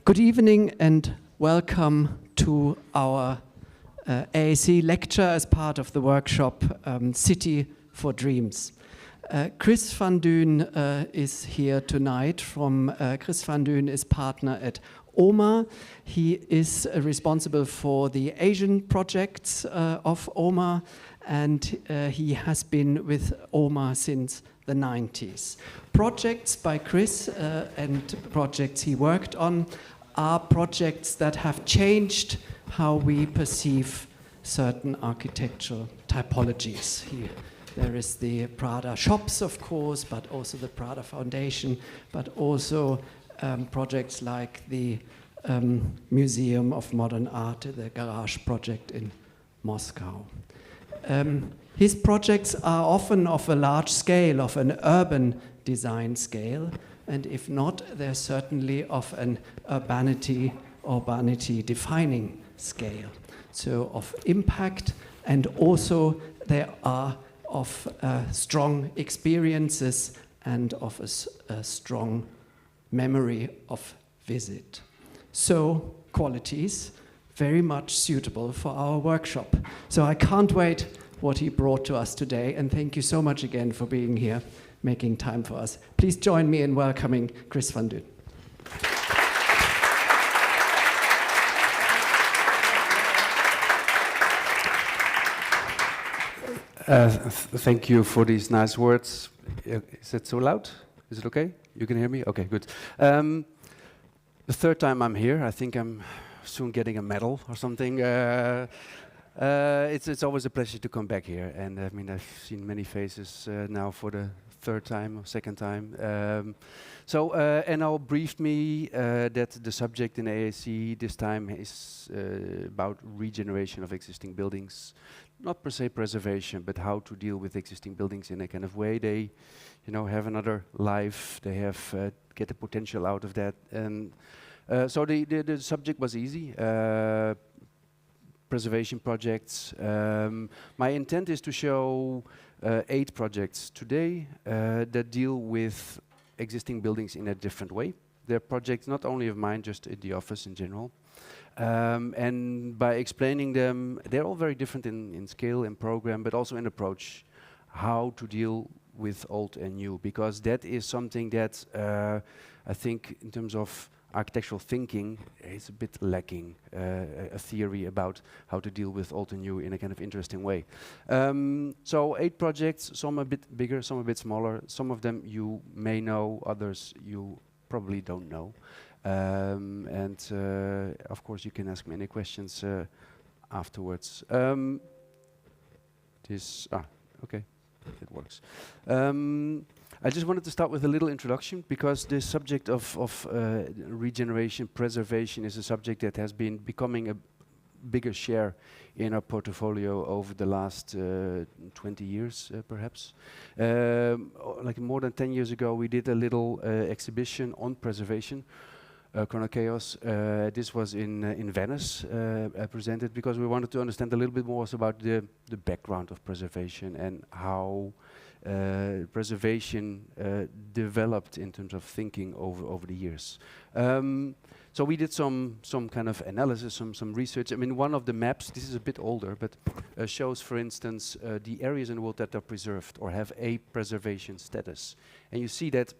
Good evening and welcome to our AAC lecture as part of the workshop City for Dreams. Chris van Duijn is here tonight. Chris van Duijn is partner at OMA. He is responsible for the Asian projects of OMA, and he has been with OMA since the 90s. Projects by Chris and projects he worked on are projects that have changed how we perceive certain architectural typologies. Here, there is the Prada shops, of course, but also the Prada Foundation, but also projects like the Museum of Modern Art, the Garage project in Moscow. His projects are often of a large scale, of an urban design scale, and if not, they're certainly of an urbanity defining scale. So of impact, and also they are of strong experiences and of a strong memory of visit. So qualities very much suitable for our workshop. So I can't wait what he brought to us today, and thank you so much again for being here, making time for us. Please join me in welcoming Chris van Duijn. Thank you for these nice words. Is it so loud? Is it okay? You can hear me? Okay, good. The third time I'm here, I think I'm soon getting a medal or something. It's always a pleasure to come back here, and I mean, I've seen many faces now for the third time or second time. Now briefed me that the subject in AAC this time is about regeneration of existing buildings, not per se preservation, but how to deal with existing buildings in a kind of way they, have another life. They have get the potential out of that, and so the subject was easy. Preservation projects. My intent is to show 8 projects today that deal with existing buildings in a different way. They're projects not only of mine, just in the office in general. And by explaining them, they're all very different in scale and program, but also in approach, how to deal with old and new, because that is something that I think in terms of architectural thinking is a bit lacking, a theory about how to deal with old and new in a kind of interesting way. So 8 projects, some a bit bigger, some a bit smaller. Some of them you may know, others you probably don't know. Of course you can ask me any questions afterwards. Okay, it works. I just wanted to start with a little introduction, because the subject of regeneration, preservation is a subject that has been becoming a bigger share in our portfolio over the last 20 years, perhaps. Like more than 10 years ago, we did a little exhibition on preservation, Chrono Chaos. This was in Venice, presented because we wanted to understand a little bit more about the background of preservation and how preservation developed in terms of thinking over the years. So we did some kind of analysis, some research. I mean, one of the maps, this is a bit older, but shows, for instance, the areas in the world that are preserved or have a preservation status. And you see that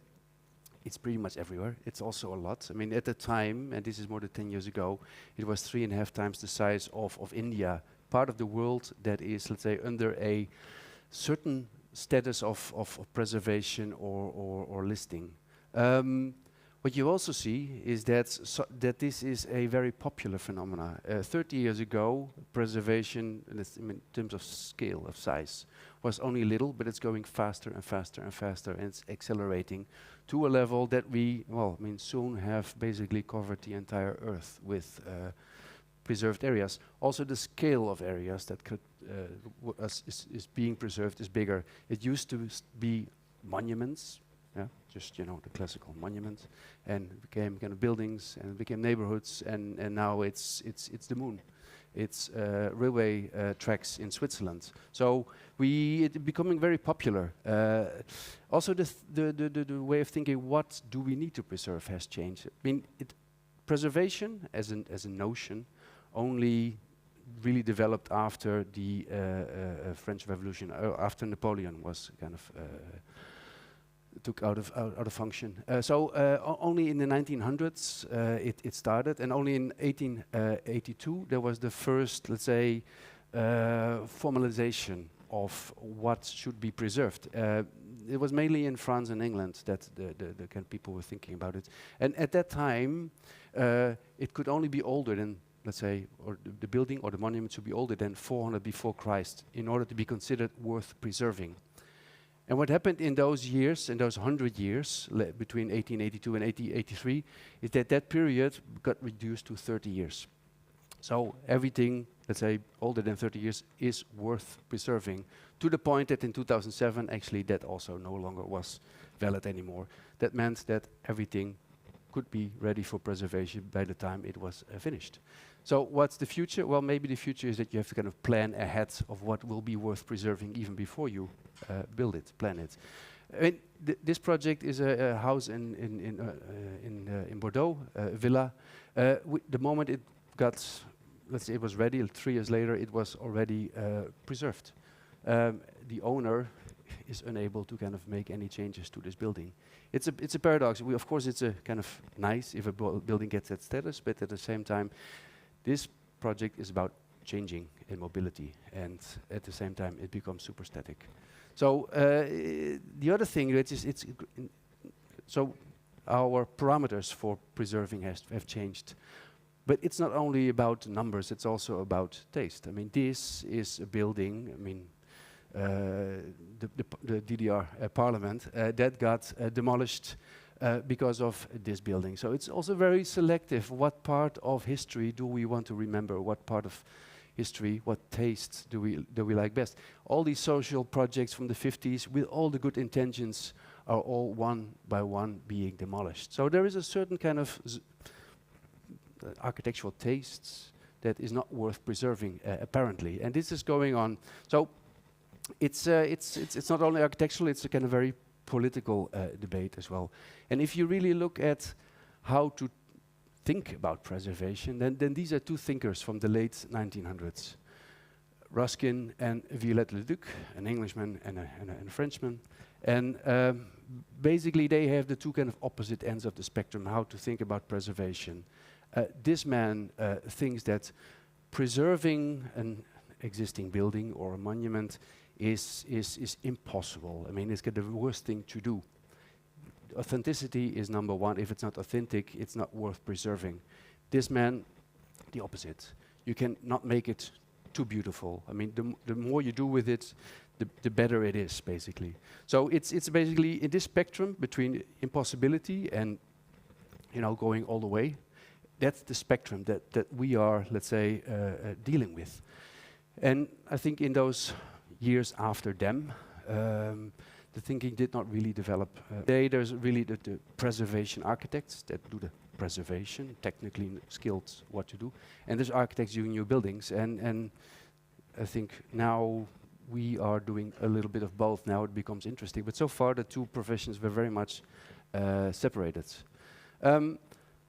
it's pretty much everywhere. It's also a lot. I mean, at the time, and this is more than 10 years ago, it was 3.5 times the size of India, part of the world that is, let's say, under a certain status of preservation or listing. What you also see is that this is a very popular phenomena. 30 years ago, preservation, in terms of scale, of size, was only little, but it's going faster and faster and faster, and it's accelerating to a level that we, soon have basically covered the entire Earth with preserved areas. Also, the scale of areas that could is being preserved is bigger. It used to be monuments, just the classical monuments, and became kind of buildings, and became neighborhoods, and now it's the moon, It's railway tracks in Switzerland. So it's becoming very popular. Also, the way of thinking, what do we need to preserve, has changed. I mean, preservation as a notion only really developed after the French Revolution, after Napoleon was kind of took out of function. Only in the 1900s it started, and only in 1882 there was the first, let's say, formalization of what should be preserved. It was mainly in France and England that the kind of people were thinking about it. And at that time, it could only be older than, let's say, or the building or the monument should be older than 400 before Christ in order to be considered worth preserving. And what happened in those years, in those 100 years, between 1882 and 1883, is that period got reduced to 30 years. So everything, let's say, older than 30 years is worth preserving, to the point that in 2007, actually, that also no longer was valid anymore. That meant that everything could be ready for preservation by the time it was finished. So what's the future? Well, maybe the future is that you have to kind of plan ahead of what will be worth preserving even before you build it, plan it. I mean, this project is a house in Bordeaux, a villa. The moment it got, let's say, it was ready, 3 years later, it was already preserved. The owner is unable to kind of make any changes to this building. It's a paradox. Of course, it's a kind of nice if a building gets that status, but at the same time, this project is about changing in mobility, and at the same time, it becomes super static. So the other thing, so our parameters for preserving have changed. But it's not only about numbers, it's also about taste. I mean, this is a building, I mean, the DDR parliament that got demolished because of this building. So it's also very selective. What part of history do we want to remember? What part of history, what tastes do we like best? All these social projects from the 50s with all the good intentions are all one by one being demolished. So there is a certain kind of architectural tastes that is not worth preserving, apparently. And this is going on. So it's not only architectural, it's a kind of very political debate as well. And if you really look at how to think about preservation, then these are two thinkers from the late 1900s. Ruskin and Viollet-le-Duc, an Englishman and a Frenchman. And basically they have the two kind of opposite ends of the spectrum, how to think about preservation. This man thinks that preserving an existing building or a monument is impossible. I mean, it's the worst thing to do. Authenticity is number one. If it's not authentic, it's not worth preserving. This man, the opposite. You can not make it too beautiful. I mean, the more you do with it, the better it is, basically. So it's basically in this spectrum between impossibility and, you know, going all the way. That's the spectrum that we are, let's say, dealing with. And I think in those years after them, the thinking did not really develop. There's really the preservation architects that do the preservation, technically skilled what to do, and there's architects doing new buildings. And I think now we are doing a little bit of both. Now it becomes interesting. But so far the two professions were very much separated.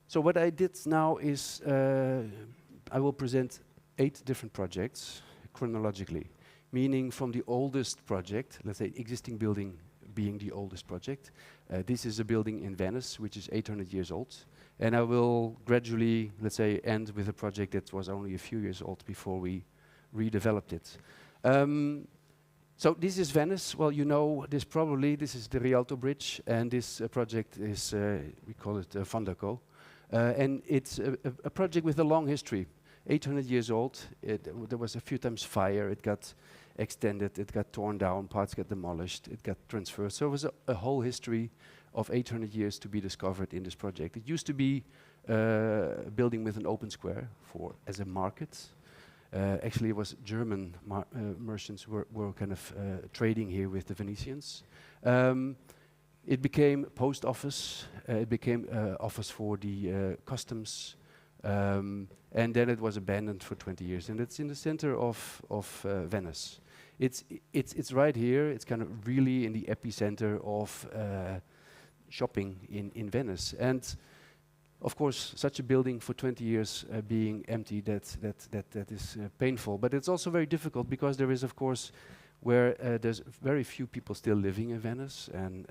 So what I did now is I will present 8 different projects chronologically, meaning from the oldest project, let's say existing building being the oldest project. This is a building in Venice, which is 800 years old. And I will gradually, let's say, end with a project that was only a few years old before we redeveloped it. So this is Venice. Well, you know this probably. This is the Rialto Bridge, and this project is, we call it Fondo. And it's a project with a long history, 800 years old. There was a few times fire. It got extended. It got torn down. Parts got demolished. It got transferred. So it was a whole history of 800 years to be discovered in this project. It used to be a building with an open square as a market. Actually, it was German merchants were kind of trading here with the Venetians. It became post office. It became office for the customs And then it was abandoned for 20 years, and it's in the center of Venice. It's right here. It's kind of really in the epicenter of shopping in Venice, and of course, such a building for 20 years being empty, that is painful. But it's also very difficult because there is, of course, where there's very few people still living in Venice, and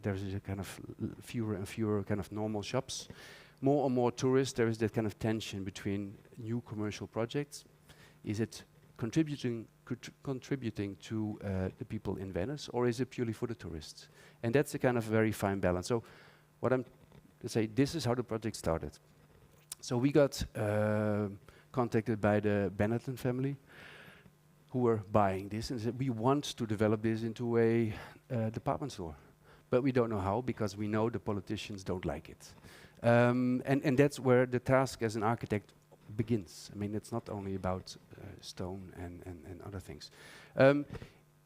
there's a kind of fewer and fewer kind of normal shops. More and more tourists, there is that kind of tension between new commercial projects. Is it contributing to the people in Venice, or is it purely for the tourists? And that's a kind of very fine balance. So what I'm to say, this is how the project started. So we got contacted by the Benetton family, who were buying this, and said, we want to develop this into a department store. But we don't know how, because we know the politicians don't like it. And that's where the task as an architect begins. I mean, it's not only about stone and other things.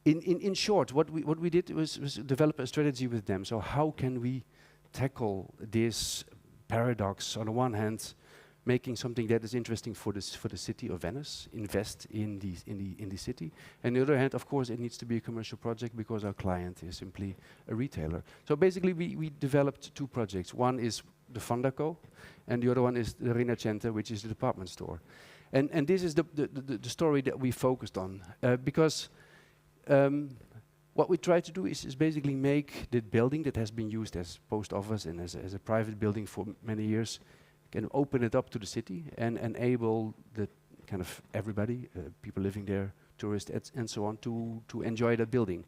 In short, what we did was develop a strategy with them. So how can we tackle this paradox? On the one hand, making something that is interesting for the city of Venice, invest in the city. And on the other hand, of course, it needs to be a commercial project because our client is simply a retailer. So basically, we developed two projects. One is the Fondo, and the other one is the Rinascente, which is the department store. And this is the story that we focused on, because what we try to do is basically make the building that has been used as post office and as a private building for many years, can open it up to the city and enable the kind of everybody, people living there, tourists, and so on, to enjoy that building.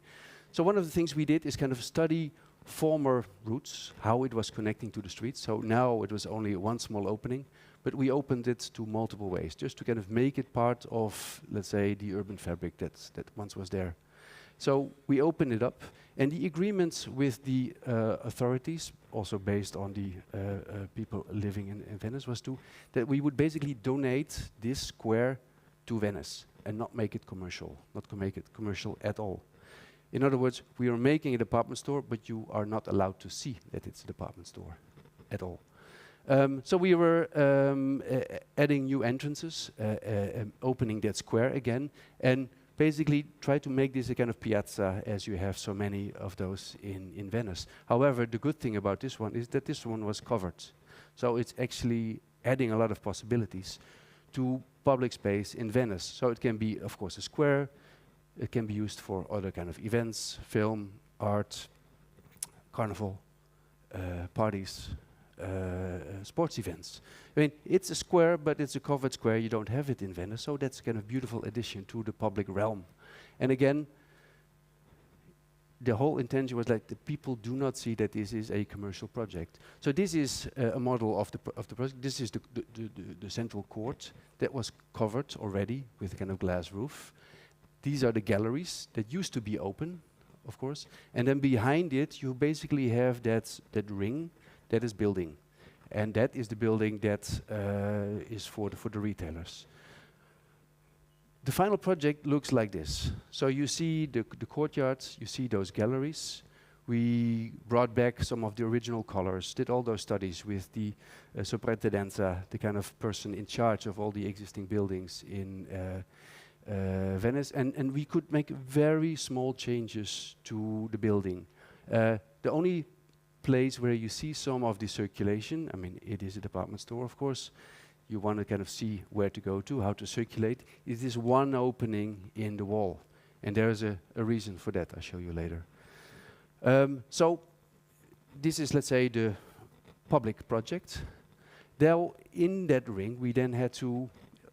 So one of the things we did is kind of study former routes, how it was connecting to the streets. So now it was only one small opening, but we opened it to multiple ways, just to kind of make it part of, let's say, the urban fabric that once was there. So we opened it up, and the agreements with the authorities, also based on the people living in Venice, was that we would basically donate this square to Venice and not make it commercial, not make it commercial at all. In other words, we are making a department store, but you are not allowed to see that it's a department store at all. So we were adding new entrances, opening that square again, and basically try to make this a kind of piazza, as you have so many of those in Venice. However, the good thing about this one is that this one was covered. So it's actually adding a lot of possibilities to public space in Venice. So it can be, of course, a square. It can be used for other kind of events, film, art, carnival, parties, sports events. I mean, it's a square, but it's a covered square. You don't have it in Venice, so that's kind of beautiful addition to the public realm. And again, the whole intention was like the people do not see that this is a commercial project. So this is a model of the project. This is the central court that was covered already with a kind of glass roof. These are the galleries that used to be open, of course. And then behind it, you basically have that ring that is building. And that is the building that is for the retailers. The final project looks like this. So you see the courtyards, you see those galleries. We brought back some of the original colors, did all those studies with the soprintendenza, the kind of person in charge of all the existing buildings in Venice, and we could make very small changes to the building. The only place where you see some of the circulation, I mean, it is a department store, of course. You want to kind of see where to go to, how to circulate. It is one opening in the wall, and there is a reason for that. I'll show you later. So this is, let's say, the public project. There, in that ring, we then had to,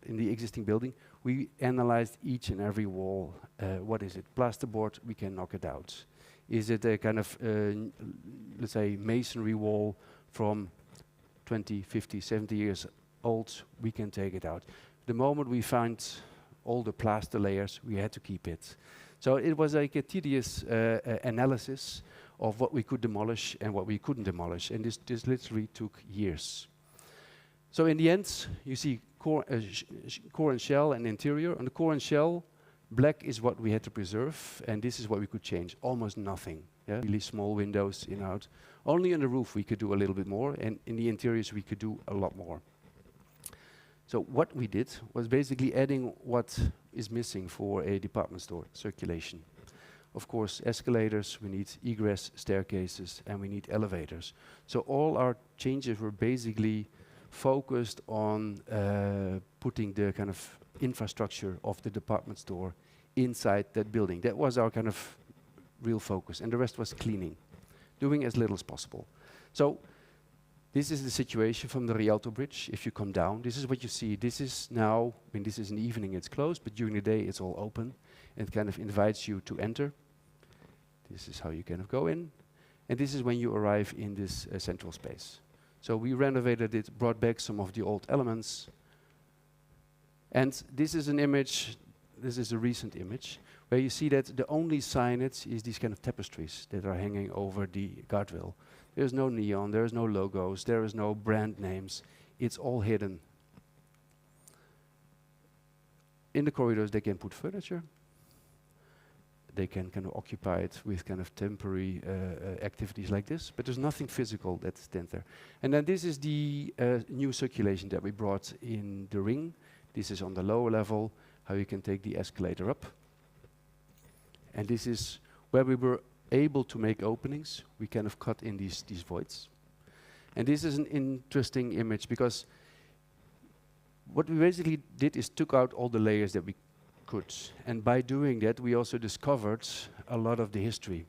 in the existing building, we analyzed each and every wall. What is it? Plasterboard, we can knock it out. Is it a kind of, let's say, masonry wall from 20, 50, 70 years old? We can take it out. The moment we found all the plaster layers, we had to keep it. So it was like a tedious analysis of what we could demolish and what we couldn't demolish. And this literally took years. So in the end, you see core and shell and interior. On the core and shell, black is what we had to preserve, and this is what we could change. Almost nothing. Yeah? Really small windows in and out. Only on the roof we could do a little bit more, and in the interiors we could do a lot more. So what we did was basically adding what is missing for a department store circulation. Of course, escalators, we need egress staircases, and we need elevators. So all our changes were basically focused on putting the kind of infrastructure of the department store inside that building. That was our kind of real focus, and the rest was cleaning, doing as little as possible. So this is the situation from the Rialto Bridge. If you come down, this is what you see. This is now, I mean, this is in the evening, it's closed, but during the day it's all open. It kind of invites you to enter. This is how you kind of go in. And this is when you arrive in this central space. So we renovated it, brought back some of the old elements. And this is an image, this is a recent image, where you see that the only signage is these kind of tapestries that are hanging over the guardrail. There's no neon, there's no logos, there is no brand names. It's all hidden. In the corridors, they can put furniture. They can kind of occupy it with kind of temporary activities like this, but there's nothing physical that stands there. And then this is the new circulation that we brought in the ring. This is on the lower level, how you can take the escalator up. And this is where we were able to make openings. We kind of cut in these voids. And this is an interesting image because what we basically did is took out all the layers that we could. And by doing that, we also discovered a lot of the history.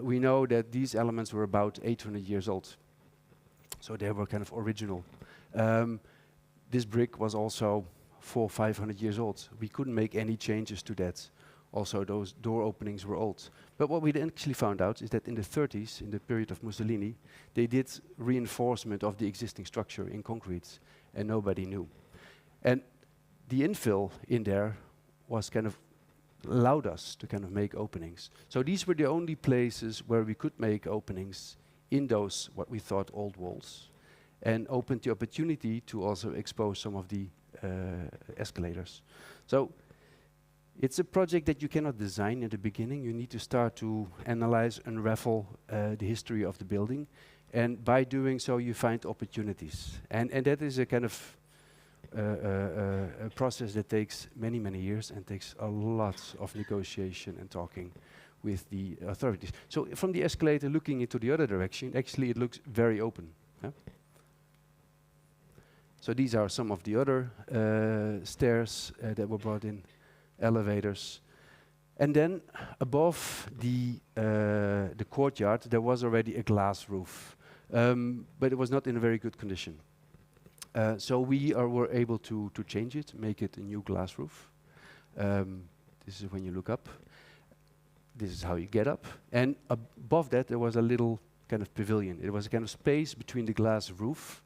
We know that these elements were about 800 years old. So they were kind of original. This brick was also 400 or 500 years old. We couldn't make any changes to that. Also, those door openings were old. But what we actually found out is that in the 30s, in the period of Mussolini, they did reinforcement of the existing structure in concrete, and nobody knew. And the infill in there was kind of allowed us to kind of make openings. So these were the only places where we could make openings in those, what we thought, old walls, and opened the opportunity to also expose some of the escalators. So it's a project that you cannot design in the beginning. You need to start to analyze, unravel the history of the building. And by doing so, you find opportunities. And that is a kind of a process that takes many, many years and takes a lot of negotiation and talking with the authorities. So from the escalator looking into the other direction, actually it looks very open. Yeah? So these are some of the other stairs that were brought in, elevators. And then above the courtyard, there was already a glass roof, but it was not in a very good condition. So we were able to change it, make it a new glass roof. This is when you look up. This is how you get up. And above that, there was a little kind of pavilion. It was a kind of space between the glass roof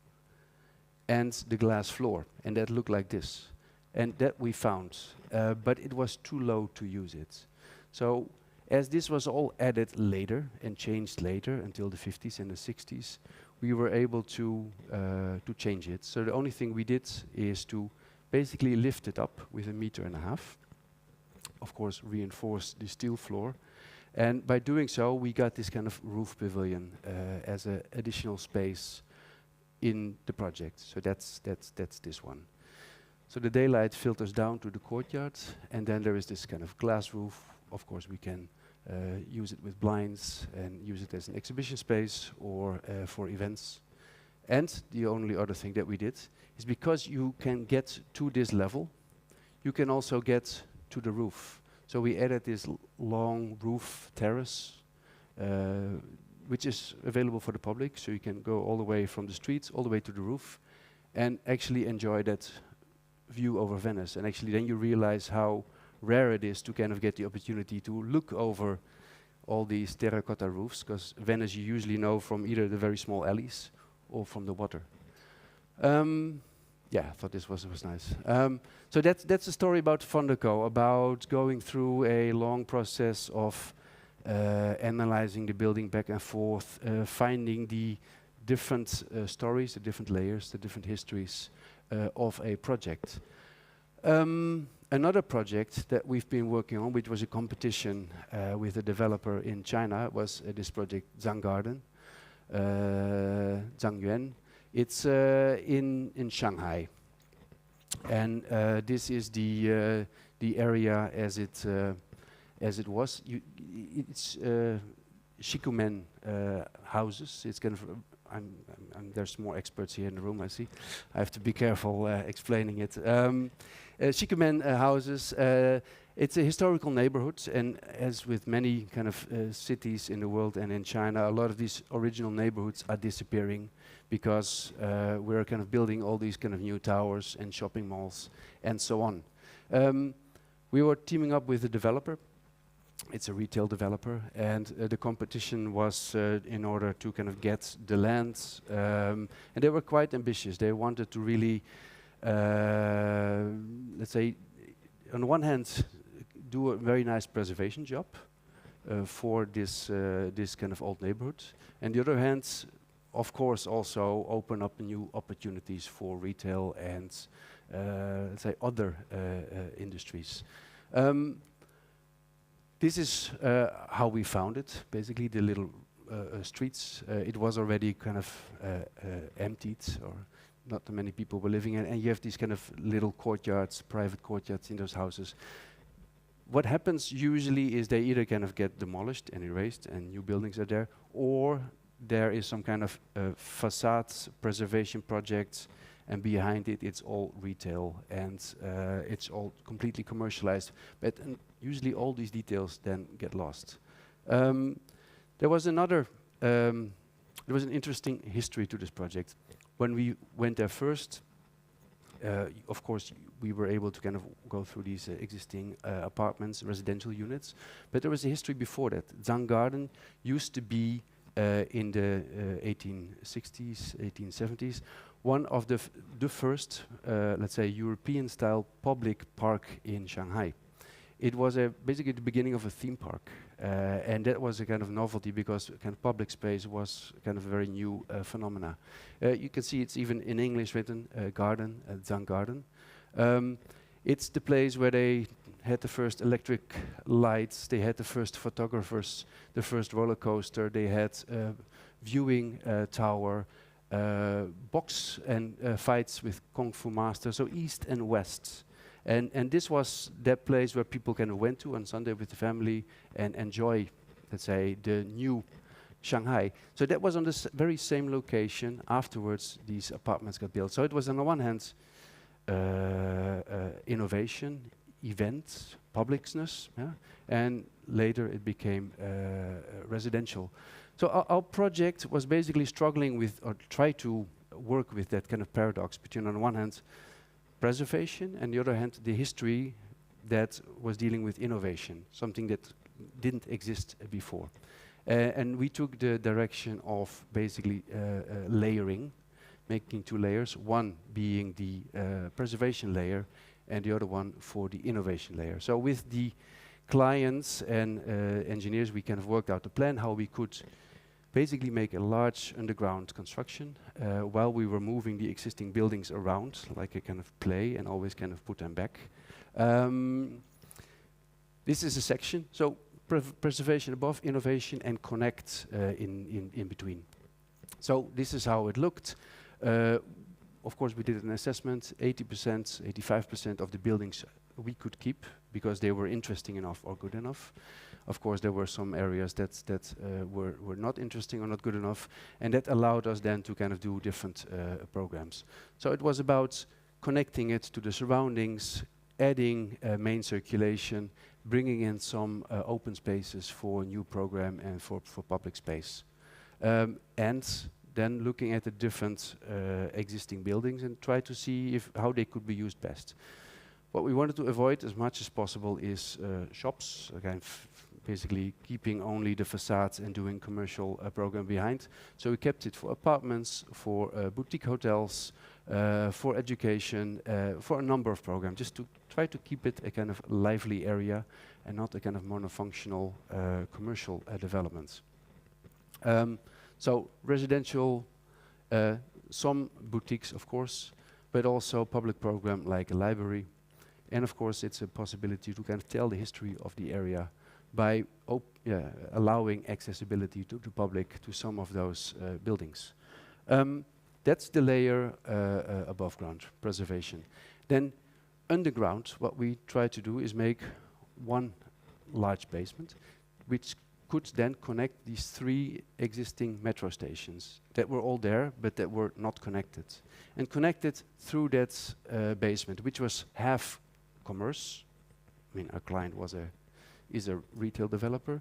and the glass floor. And that looked like this. And that we found. But it was too low to use it. So as this was all added later and changed later until the 50s and the 60s, we were able to change it. So the only thing we did is to basically lift it up with 1.5 meters. Of course, reinforce the steel floor. And by doing so, we got this kind of roof pavilion as an additional space in the project. So that's this one. So the daylight filters down to the courtyard, and then there is this kind of glass roof. Of course, we can use it with blinds and use it as an exhibition space or for events. And the only other thing that we did is because you can get to this level, you can also get to the roof. So we added this long roof terrace, which is available for the public. So you can go all the way from the streets all the way to the roof and actually enjoy that view over Venice. And actually then you realize how rare it is to kind of get the opportunity to look over all these terracotta roofs, because Venice you usually know from either the very small alleys or from the water. Yeah, I thought this was nice. So that's a story about Fondo, about going through a long process of analyzing the building back and forth, finding the different stories, the different layers, the different histories of a project. Another project that we've been working on, which was a competition with a developer in China, was this project Zang Garden, Zang Yuan. It's in Shanghai. And this is the area as it was. It's shikumen houses. It's kind of there's more experts here in the room. I see. I have to be careful explaining it. Shikumen houses. It's a historical neighborhood, and as with many kind of cities in the world and in China, a lot of these original neighborhoods are disappearing because we're kind of building all these kind of new towers and shopping malls and so on. We were teaming up with a developer. It's a retail developer, and the competition was in order to kind of get the land, and they were quite ambitious. They wanted to really, let's say, on the one hand, do a very nice preservation job for this kind of old neighborhood, and the other hand, of course, also open up new opportunities for retail and let's say other industries. This is how we found it. Basically, the little streets. It was already kind of emptied, or not too many people were living in, and you have these kind of little courtyards, private courtyards in those houses. What happens usually is they either kind of get demolished and erased and new buildings are there, or there is some kind of facade preservation project, and behind it it's all retail and it's all completely commercialized. But usually all these details then get lost. There was another, there was an interesting history to this project. When we went there first, of course, we were able to kind of go through these existing apartments, residential units. But there was a history before that. Zang Garden used to be, in the 1860s, 1870s, one of the first, let's say, European-style public park in Shanghai. It was basically the beginning of a theme park, and that was a kind of novelty because kind of public space was kind of a very new phenomena. You can see it's even in English written, garden, Zang Garden. It's the place where they had the first electric lights, they had the first photographers, the first roller coaster, they had viewing tower, box and fights with Kung Fu masters, so east and west. And this was that place where people kind of went to on Sunday with the family and enjoy, let's say, the new Shanghai. So that was on this very same location. Afterwards, these apartments got built. So it was on the one hand, innovation, events, publicness, yeah? And later it became residential. So our project was basically struggling with, or try to work with that kind of paradox between, on the one hand, preservation, and the other hand, the history that was dealing with innovation, something that didn't exist before. And we took the direction of basically layering, making two layers, one being the preservation layer and the other one for the innovation layer. So with the clients and engineers, we kind of worked out a plan how we could basically make a large underground construction while we were moving the existing buildings around, like a kind of play, and always kind of put them back. This is a section, so preservation above, innovation, and connect in between. So this is how it looked. Of course, we did an assessment. 80%, 85% of the buildings we could keep because they were interesting enough or good enough. Of course, there were some areas that were not interesting or not good enough, and that allowed us then to kind of do different programs. So it was about connecting it to the surroundings, adding main circulation, bringing in some open spaces for new program and for public space. And then looking at the different existing buildings and try to see how they could be used best. What we wanted to avoid as much as possible is shops, again, basically keeping only the facades and doing commercial program behind. So we kept it for apartments, for boutique hotels, for education, for a number of programs, just to try to keep it a kind of lively area and not a kind of monofunctional commercial development. So residential, some boutiques, of course, but also public program like a library. And of course, it's a possibility to kind of tell the history of the area by allowing accessibility to the public to some of those buildings. That's the layer above ground, preservation. Then underground, what we try to do is make one large basement, which could then connect these 3 existing metro stations that were all there, but that were not connected. And connected through that basement, which was half commerce. I mean, our client is a retail developer,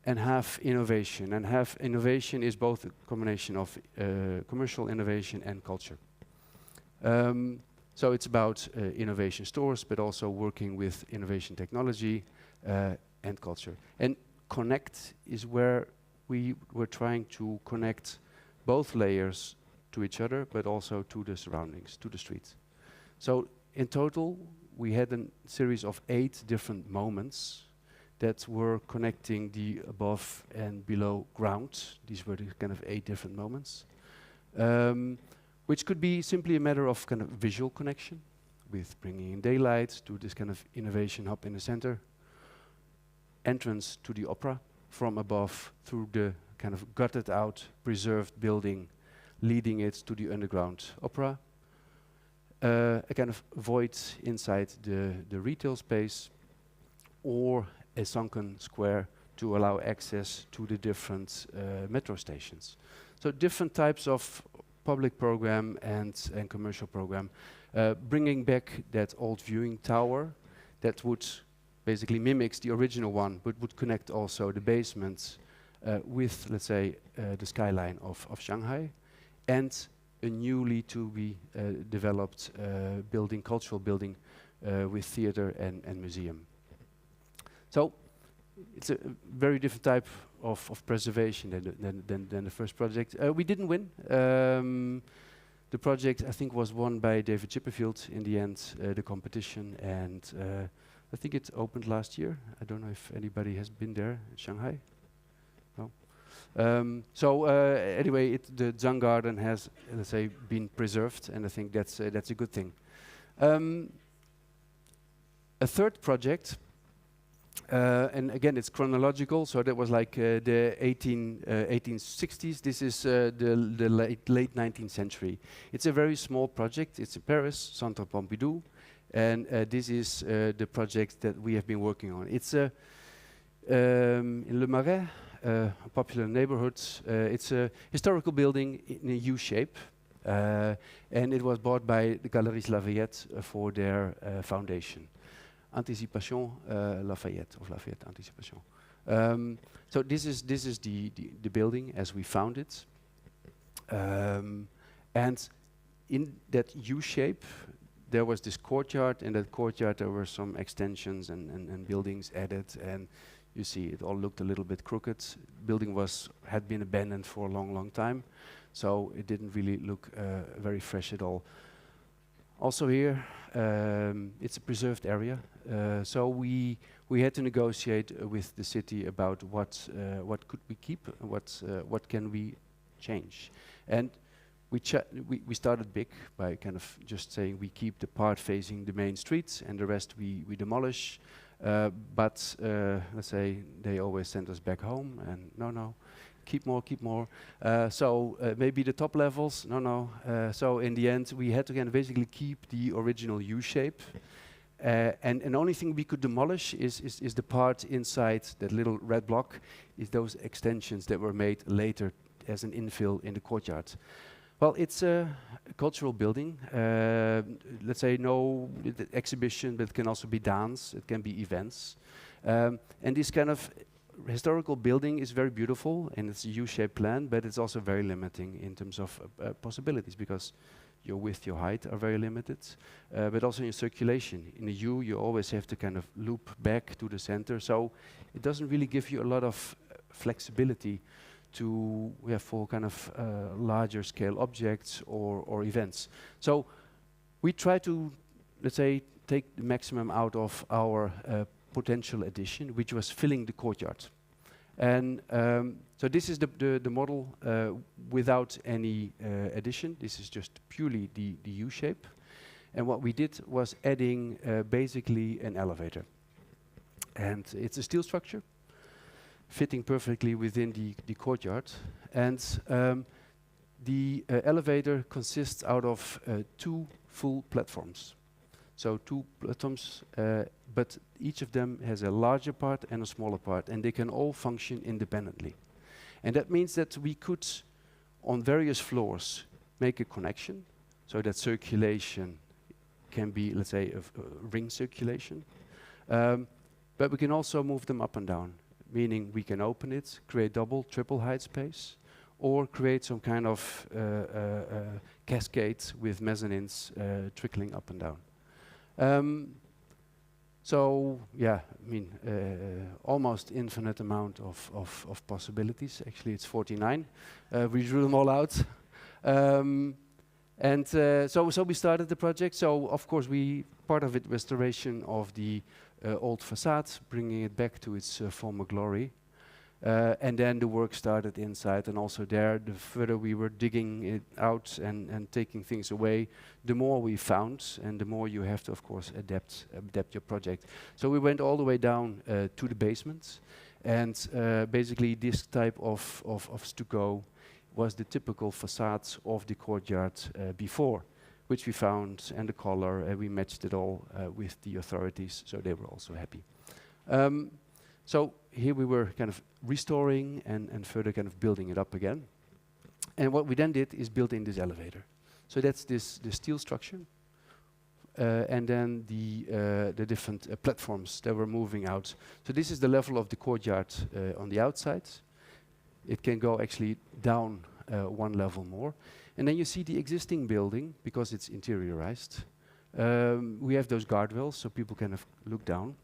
and half innovation. And half innovation is both a combination of commercial innovation and culture. So it's about innovation stores, but also working with innovation technology and culture. And connect is where we were trying to connect both layers to each other, but also to the surroundings, to the streets. So in total, we had a series of 8 different moments that were connecting the above and below ground. These were the kind of 8 different moments, which could be simply a matter of kind of visual connection with bringing in daylight to this kind of innovation hub in the center, entrance to the opera from above through the kind of gutted out, preserved building, leading it to the underground opera, a kind of void inside the retail space, or a sunken square to allow access to the different metro stations. So different types of public program and commercial program, bringing back that old viewing tower that would basically mimics the original one, but would connect also the basements with, let's say, the skyline of Shanghai, and a newly to be developed building, cultural building with theater and museum. So it's a very different type of preservation than the first project. We didn't win. The project, I think, was won by David Chipperfield in the end, the competition, and I think it opened last year. I don't know if anybody has been there in Shanghai. No. Anyway, the Zang garden has, let's say, been preserved, and I think that's a good thing. A third project, and again, it's chronological. So that was like the 1860s. This is the late 19th century. It's a very small project. It's in Paris, Centre Pompidou. And this is the project that we have been working on. It's in Le Marais, a popular neighborhood. It's a historical building in a U shape, and it was bought by the Galeries Lafayette for their foundation. Anticipation Lafayette, of Lafayette Anticipation. So this is the building as we found it. And in that U shape, there was this courtyard. In that courtyard, there were some extensions and buildings added, and you see it all looked a little bit crooked. Building had been abandoned for a long time, so it didn't really look very fresh at all. Also here, it's a preserved area, so we had to negotiate with the city about what could we keep, and what can we change, and we started big by kind of just saying we keep the part facing the main streets and the rest we demolish. But let's say they always send us back home, and no, keep more. So maybe the top levels, no. So in the end, we had to kind of basically keep the original U shape. And the only thing we could demolish is the part inside that little red block, is those extensions that were made later as an infill in the courtyard. Well, it's a cultural building. Let's say no exhibition, but it can also be dance. It can be events. And this kind of historical building is very beautiful, and it's a U-shaped plan, but it's also very limiting in terms of possibilities, because your width, your height are very limited, but also in circulation. In a U, you always have to kind of loop back to the center, so it doesn't really give you a lot of flexibility to for kind of larger scale objects or events. So we try to, let's say, take the maximum out of our potential addition, which was filling the courtyard. And so this is the model without any addition. This is just purely the U shape. And what we did was adding basically an elevator. And it's a steel structure, fitting perfectly within the courtyard. And the elevator consists out of 2 full platforms. So 2 platforms, but each of them has a larger part and a smaller part, and they can all function independently. And that means that we could, on various floors, make a connection, so that circulation can be, let's say, a ring circulation. But we can also move them up and down, meaning we can open it, create double, triple height space, or create some kind of cascade with mezzanines trickling up and down. So yeah, I mean, almost infinite amount of possibilities. Actually, it's 49. We drew them all out. So we started the project. So of course, part of it restoration of the old facade, bringing it back to its former glory. And then the work started inside, and also there, the further we were digging it out and taking things away, the more we found, and the more you have to, of course, adapt your project. So we went all the way down to the basement, and basically this type of stucco was the typical facades of the courtyard before, which we found, and the color, and we matched it all with the authorities, so they were also happy. So here we were kind of restoring and further kind of building it up again. And what we then did is build in this elevator. So that's the steel structure, and then the different platforms that were moving out. So this is the level of the courtyard on the outside. It can go actually down 1 level more. And then you see the existing building, because it's interiorized. We have those guardrails, so people kind of look down.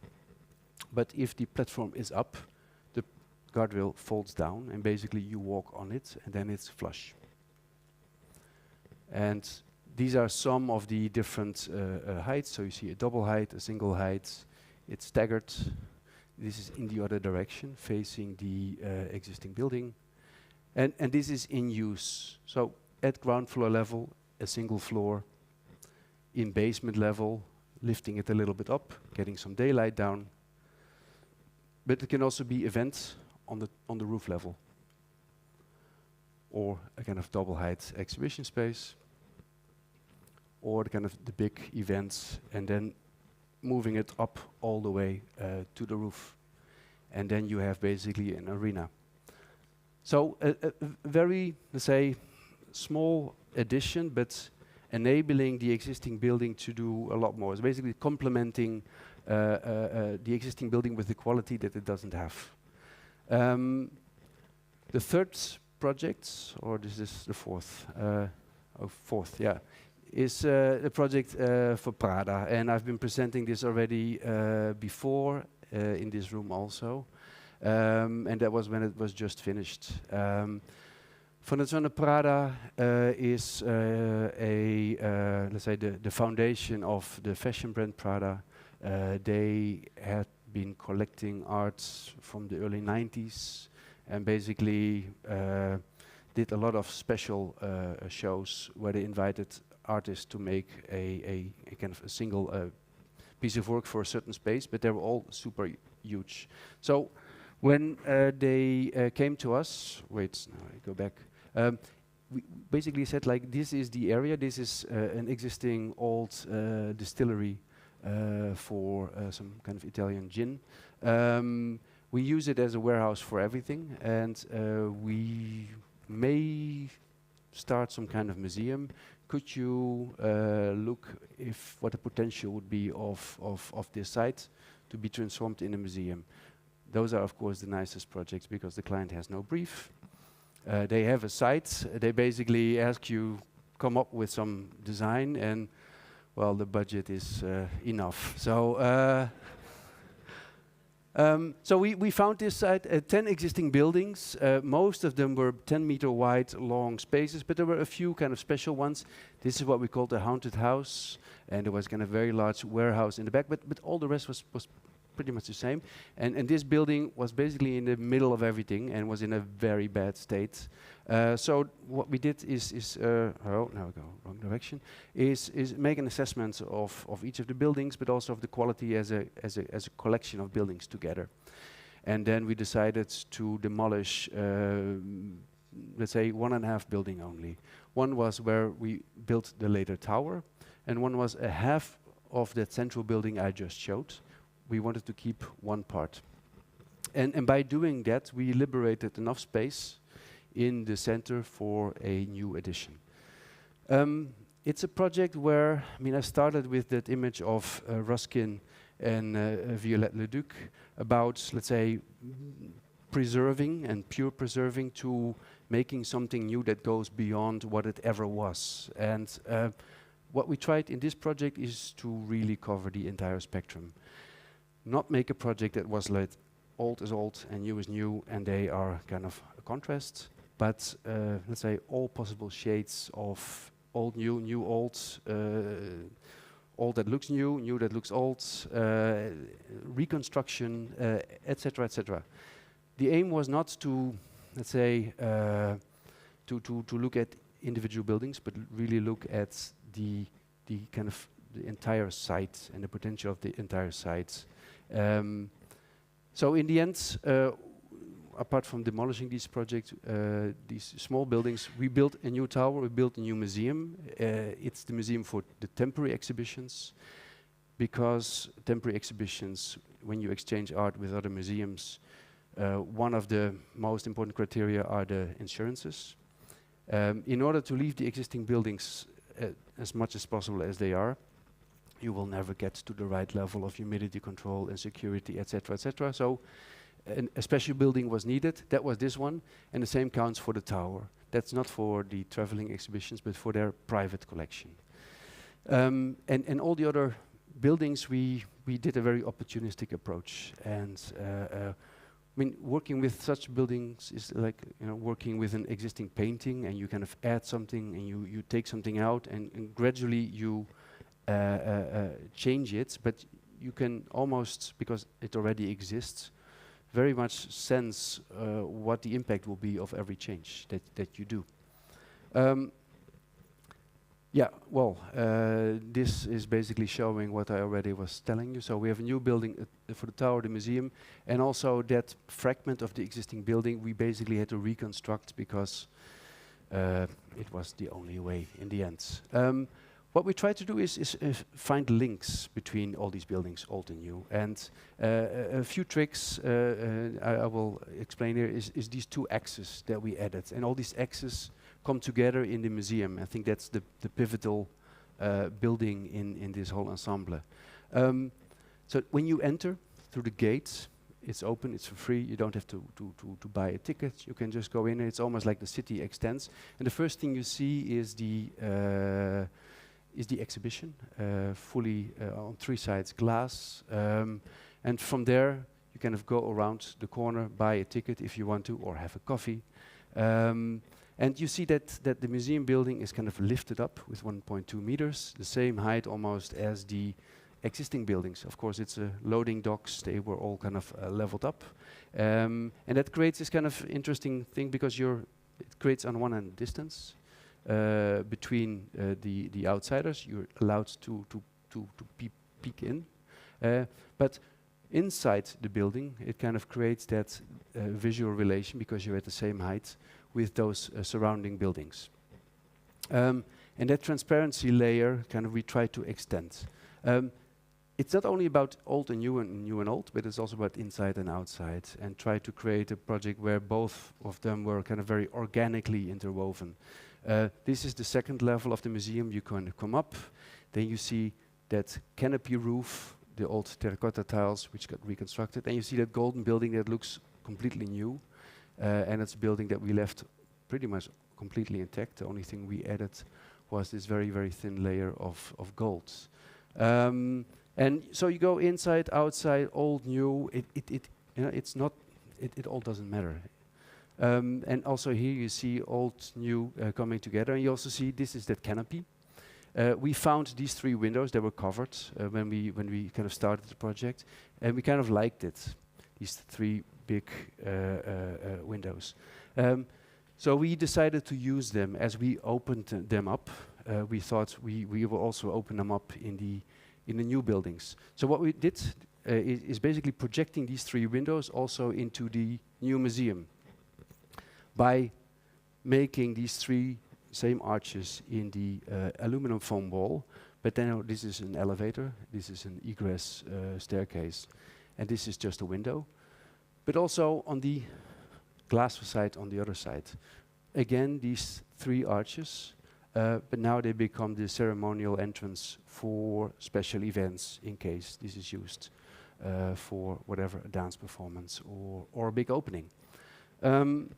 But if the platform is up, the guardrail folds down, and basically you walk on it, and then it's flush. And these are some of the different heights. So you see a double height, a single height. It's staggered. This is in the other direction, facing the existing building. And this is in use. So at ground floor level, a single floor. In basement level, lifting it a little bit up, getting some daylight down. But it can also be events on the roof level, or a kind of double height exhibition space, or the kind of the big events, and then moving it up all the way to the roof. And then you have basically an arena. So a very, let's say, small addition, but enabling the existing building to do a lot more. It's basically complementing the existing building with the quality that it doesn't have. The third project, or this is the fourth, fourth, yeah, is a project for Prada. And I've been presenting this already before in this room also. And that was when it was just finished. Fondazione Prada is let's say, the foundation of the fashion brand Prada. They had been collecting arts from the early 90s, and basically did a lot of special shows where they invited artists to make a kind of a single piece of work for a certain space, but they were all super huge. So when they came to us, wait, no, I go back. We basically said, like, this is the area, this is an existing old distillery for some kind of Italian gin. We use it as a warehouse for everything, and we may start some kind of museum. Could you look what the potential would be of this site to be transformed in a museum? Those are, of course, the nicest projects because the client has no brief. They have a site. They basically ask you come up with some design, and well, the budget is enough. So, so we found this site at 10 existing buildings. Most of them were 10-meter wide, long spaces, but there were a few kind of special ones. This is what we called the haunted house, and there was kind of very large warehouse in the back, but all the rest was pretty much the same. And this building was basically in the middle of everything and was in a very bad state. So what we did is oh, now I go wrong direction, is make an assessment of each of the buildings, but also of the quality as a collection of buildings together. And then we decided to demolish, let's say, 1.5 building only. One was where we built the later tower, and one was a half of that central building I just showed. We wanted to keep one part. And by doing that, we liberated enough space in the center for a new addition. It's a project where, I mean, I started with that image of Ruskin and Violette Leduc about, let's say, preserving and pure preserving to making something new that goes beyond what it ever was. And what we tried in this project is to really cover the entire spectrum. Not make a project that was like old is old and new is new and they are kind of a contrast, but let's say all possible shades of old, new, new, old, old that looks new, new that looks old, reconstruction, etc., etc. The aim was not to, let's say, to look at individual buildings, but really look at the kind of the entire site and the potential of the entire site. So in the end, apart from demolishing these projects, these small buildings, we built a new tower, we built a new museum. It's the museum for the temporary exhibitions, because temporary exhibitions, when you exchange art with other museums, one of the most important criteria are the insurances. In order to leave the existing buildings as much as possible as they are, you will never get to the right level of humidity control and security, etc., etc. So a special building was needed. That was this one, and the same counts for the tower. That's not for the traveling exhibitions, but for their private collection. And all the other buildings, we did a very opportunistic approach. And I mean, working with such buildings is like, you know, working with an existing painting, and you kind of add something, and you take something out, and gradually you change it, but you can almost, because it already exists, very much sense what the impact will be of every change that you do. Yeah, well, this is basically showing what I already was telling you. So we have a new building for the tower, the museum, and also that fragment of the existing building we basically had to reconstruct because it was the only way in the end. What we try to do is find links between all these buildings, old and new. And a few tricks I will explain here is these two axes that we added. And all these axes come together in the museum. I think that's the pivotal building in this whole ensemble. So when you enter through the gates, it's open, it's for free, you don't have to buy a ticket, you can just go in, and it's almost like the city extends. And the first thing you see is the exhibition, fully on three sides glass. And from there, you kind of go around the corner, buy a ticket if you want to, or have a coffee. And you see that the museum building is kind of lifted up with 1.2 meters, the same height almost as the existing buildings. Of course, it's loading docks, they were all kind of leveled up. And that creates this kind of interesting thing because it creates on one hand distance, between the outsiders. You're allowed to peek in, but inside the building it kind of creates that visual relation because you're at the same height with those surrounding buildings. And that transparency layer kind of we try to extend. It's not only about old and new and old, but it's also about inside and outside, and try to create a project where both of them were kind of very organically interwoven. This is the second level of the museum. You can come up, then you see that canopy roof, the old terracotta tiles which got reconstructed, and you see that golden building that looks completely new, and it's a building that we left pretty much completely intact. The only thing we added was this very, very thin layer of gold. And so you go inside, outside, old, new. You know, it's not. It all doesn't matter. And also here you see old, new coming together, and you also see this is that canopy. We found these three windows that were covered when we kind of started the project, and we kind of liked it. These three big windows. So we decided to use them as we opened them up. We thought we will also open them up in the new buildings. So what we did is basically projecting these three windows also into the new museum by making these three same arches in the aluminum foam wall, But then this is an elevator, this is an egress staircase, and this is just a window. But also on the glass facade on the other side. Again, these 3 arches, but now they become the ceremonial entrance for special events in case this is used for whatever, a dance performance or a big opening. In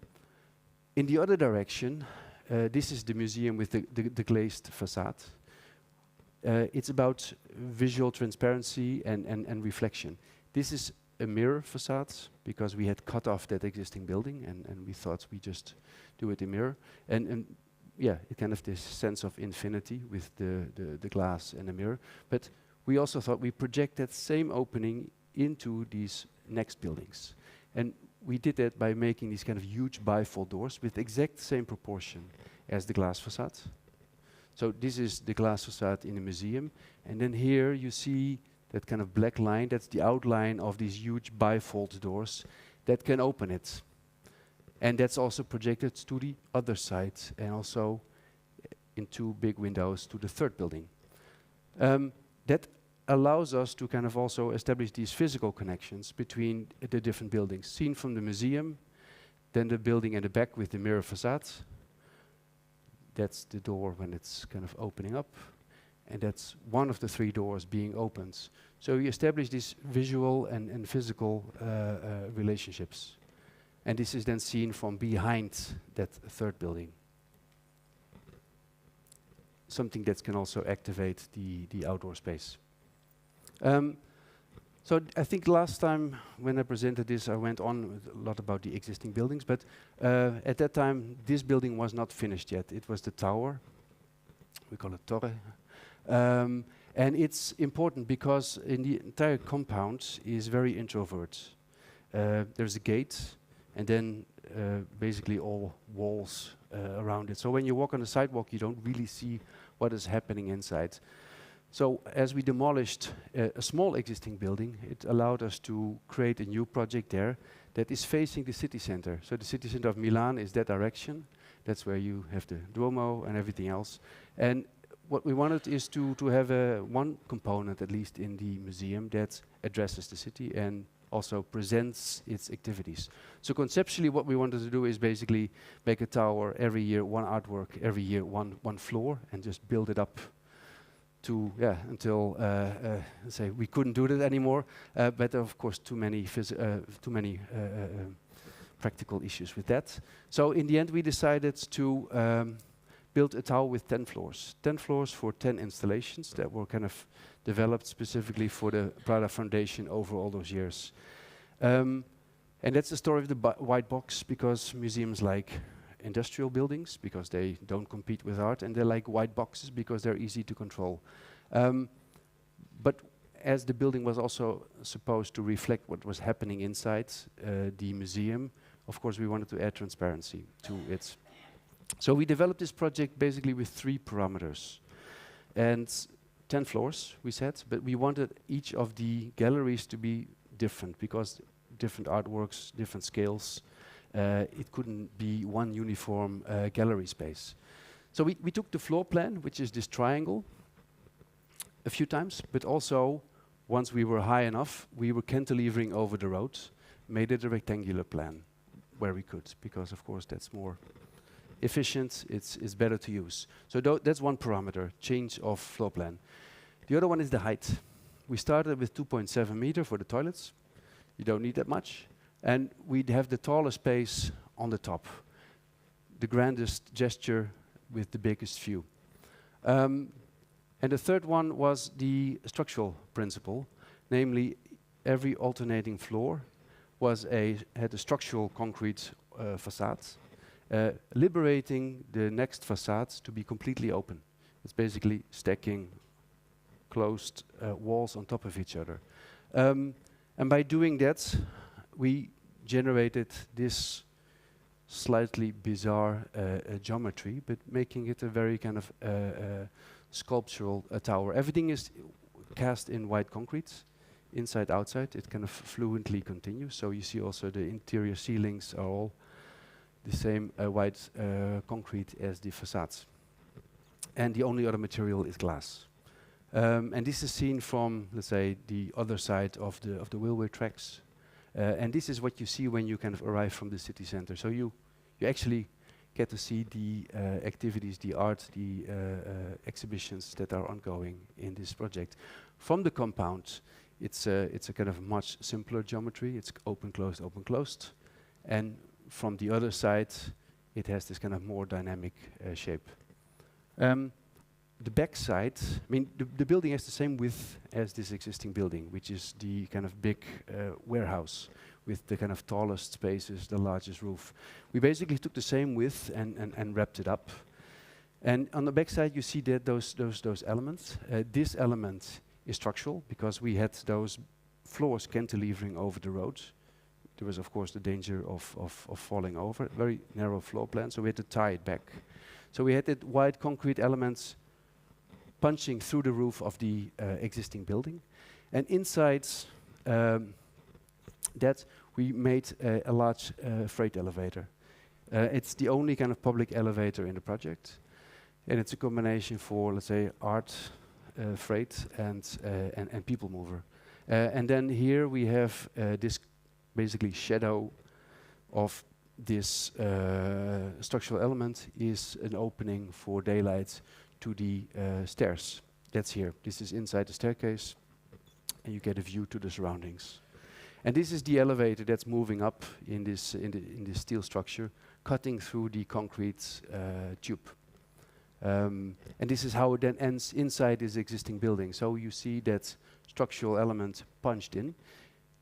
the other direction, this is the museum with the glazed facade. It's about visual transparency and reflection. This is a mirror facade because we had cut off that existing building and we thought we just do it in mirror. And yeah, it kind of this sense of infinity with the glass and the mirror. But we also thought we project that same opening into these next buildings. And we did that by making these kind of huge bifold doors with exact same proportion as the glass facade. So this is the glass facade in the museum. And then here you see that kind of black line, that's the outline of these huge bifold doors that can open it. And that's also projected to the other side and also in 2 big windows to the 3rd building. That allows us to kind of also establish these physical connections between the different buildings. Seen from the museum, then the building in the back with the mirror facade. That's the door when it's kind of opening up. And that's one of the 3 doors being opened. So we establish these visual and physical relationships. And this is then seen from behind that 3rd building. Something that can also activate the outdoor space. So I think last time when I presented this, I went on with a lot about the existing buildings, but at that time, this building was not finished yet. It was the tower. We call it Torre. And it's important because in the entire compound is very introvert. There's a gate, and then basically all walls around it. So when you walk on the sidewalk, you don't really see what is happening inside. So as we demolished a small existing building, it allowed us to create a new project there that is facing the city center. So the city center of Milan is that direction. That's where you have the Duomo and everything else. And what we wanted is to have one component, at least in the museum, that addresses the city and also presents its activities. So conceptually what we wanted to do is basically make a tower every year, 1 artwork, every year one floor, and just build it up to, until, say, we couldn't do that anymore, but of course too many practical issues with that. So in the end we decided to build a tower with 10 floors. 10 floors for 10 installations that were kind of developed specifically for the Prada Foundation over all those years. And that's the story of the white box, because museums like industrial buildings because they don't compete with art, and they're like white boxes because they're easy to control. But as the building was also supposed to reflect what was happening inside the museum, of course we wanted to add transparency to it. So we developed this project basically with 3 parameters. And 10 floors, we said, but we wanted each of the galleries to be different because different artworks, different scales. It couldn't be one uniform gallery space. So we took the floor plan, which is this triangle, a few times, but also once we were high enough, we were cantilevering over the road, made it a rectangular plan where we could, because of course that's more efficient, it's better to use. So that's one parameter, change of floor plan. The other one is the height. We started with 2.7 meter for the toilets. You don't need that much. And we'd have the tallest space on the top, the grandest gesture with the biggest view. And the third one was the structural principle, namely every alternating floor had a structural concrete facade, liberating the next facades to be completely open. It's basically stacking closed walls on top of each other. And by doing that, we generated this slightly bizarre geometry, but making it a very kind of sculptural tower. Everything is cast in white concrete, inside, outside. It kind of fluently continues. So you see also the interior ceilings are all the same white concrete as the facades. And the only other material is glass. And this is seen from, let's say, the other side of the railway tracks. And this is what you see when you kind of arrive from the city center. So you actually get to see the activities, the art, the exhibitions that are ongoing in this project. From the compound, it's a kind of much simpler geometry. It's open, closed, open, closed. And from the other side, it has this kind of more dynamic shape. The back side, I mean, the building has the same width as this existing building, which is the kind of big warehouse with the kind of tallest spaces, the largest roof. We basically took the same width and wrapped it up. And on the back side, you see that those elements. This element is structural because we had those floors cantilevering over the road. There was, of course, the danger of falling over. Very narrow floor plan, so we had to tie it back. So we had that white concrete elements punching through the roof of the existing building. And inside that, we made a large freight elevator. It's the only kind of public elevator in the project. And it's a combination for, let's say, art, freight, and people mover. And then here we have this basically shadow of this structural element is an opening for daylight to the stairs. That's here. This is inside the staircase, and you get a view to the surroundings. And this is the elevator that's moving up in this steel structure, cutting through the concrete tube. And this is how it then ends inside this existing building. So you see that structural element punched in.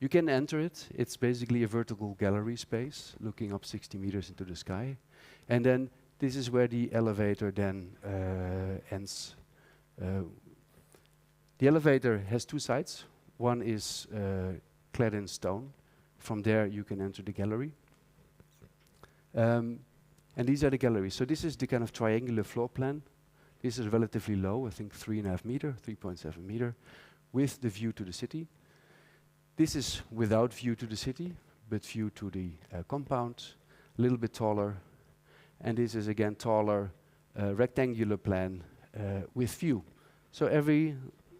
You can enter it. It's basically a vertical gallery space, looking up 60 meters into the sky. And then this is where the elevator then ends. The elevator has two sides. One is clad in stone. From there you can enter the gallery. And these are the galleries. So this is the kind of triangular floor plan. This is relatively low, I think 3.5 meter, 3.7 meter, with the view to the city. This is without view to the city, but view to the compound, a little bit taller. And this is again taller, rectangular plan with view. So every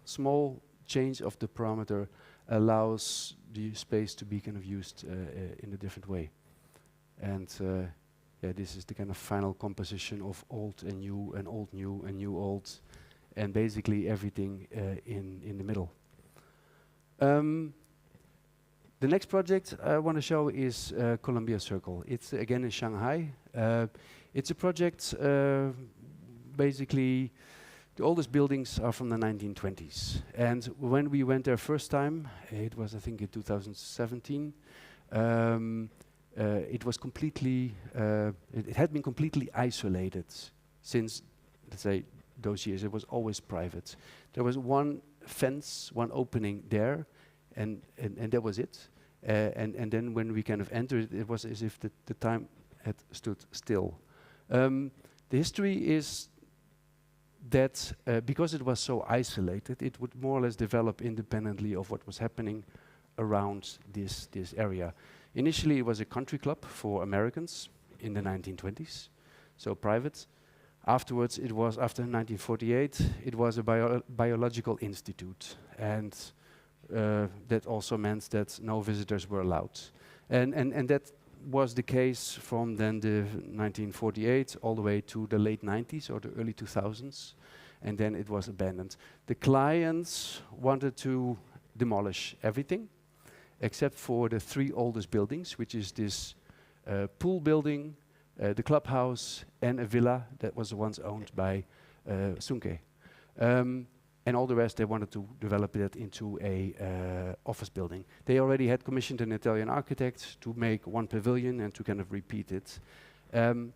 small change of the parameter allows the space to be kind of used in a different way. And yeah, this is the kind of final composition of old and new, and old new, and new old, and basically everything in the middle. The next project I want to show is Columbia Circle. It's again in Shanghai. It's a project, basically, the oldest buildings are from the 1920s. And when we went there first time, it was I think in 2017, it was completely, it had been completely isolated since, let's say, those years. It was always private. There was one fence, one opening there, and that was it. And then when we kind of entered, it was as if the time had stood still. The history is that because it was so isolated, it would more or less develop independently of what was happening around this area. Initially, it was a country club for Americans in the 1920s, so private. Afterwards, it was, after 1948, it was a biological institute. And that also meant that no visitors were allowed. And that was the case from then the 1948 all the way to the late 90s or the early 2000s. And then it was abandoned. The clients wanted to demolish everything except for the three oldest buildings, which is this pool building, the clubhouse, and a villa that was once owned by Sunke. And all the rest, they wanted to develop that into a office building. They already had commissioned an Italian architect to make one pavilion and to kind of repeat it. And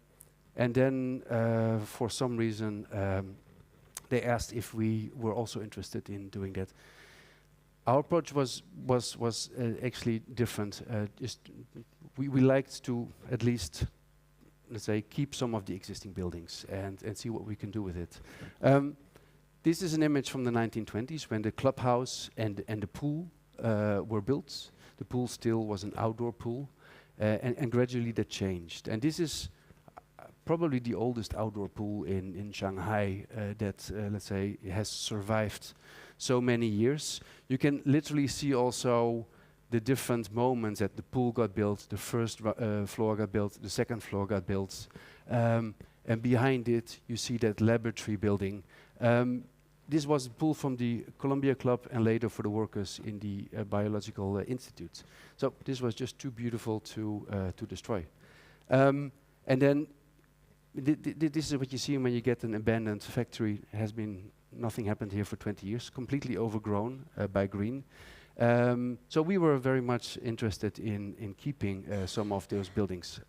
then, for some reason, they asked if we were also interested in doing that. Our approach was actually different. We liked to at least, let's say, keep some of the existing buildings and see what we can do with it. This is an image from the 1920s when the clubhouse and the pool were built. The pool still was an outdoor pool, and gradually that changed. And this is probably the oldest outdoor pool in Shanghai that, let's say, has survived so many years. You can literally see also the different moments that the pool got built, the first floor got built, the second floor got built, and behind it you see that laboratory building. This was a pool from the Columbia Club and later for the workers in the Biological Institute. So this was just too beautiful to destroy. And then this is what you see when you get an abandoned factory. Nothing happened here for 20 years, completely overgrown by green. So we were very much interested in keeping some of those buildings.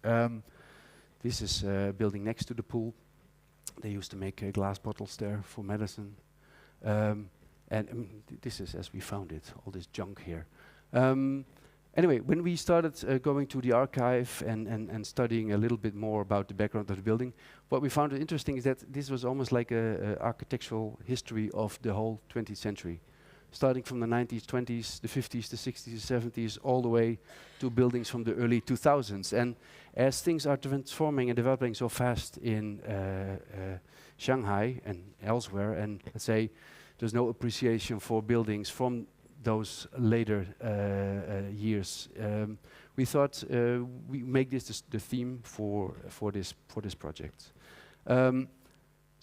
This is a building next to the pool. They used to make glass bottles there for medicine. And this is as we found it, all this junk here. Anyway, when we started going to the archive and studying a little bit more about the background of the building, what we found interesting is that this was almost like a architectural history of the whole 20th century. Starting from the 90s, 20s, the 50s, the 60s, the 70s, all the way to buildings from the early 2000s. And as things are transforming and developing so fast in Shanghai and elsewhere, and let's say there's no appreciation for buildings from those later years, we thought we make this the theme for this project.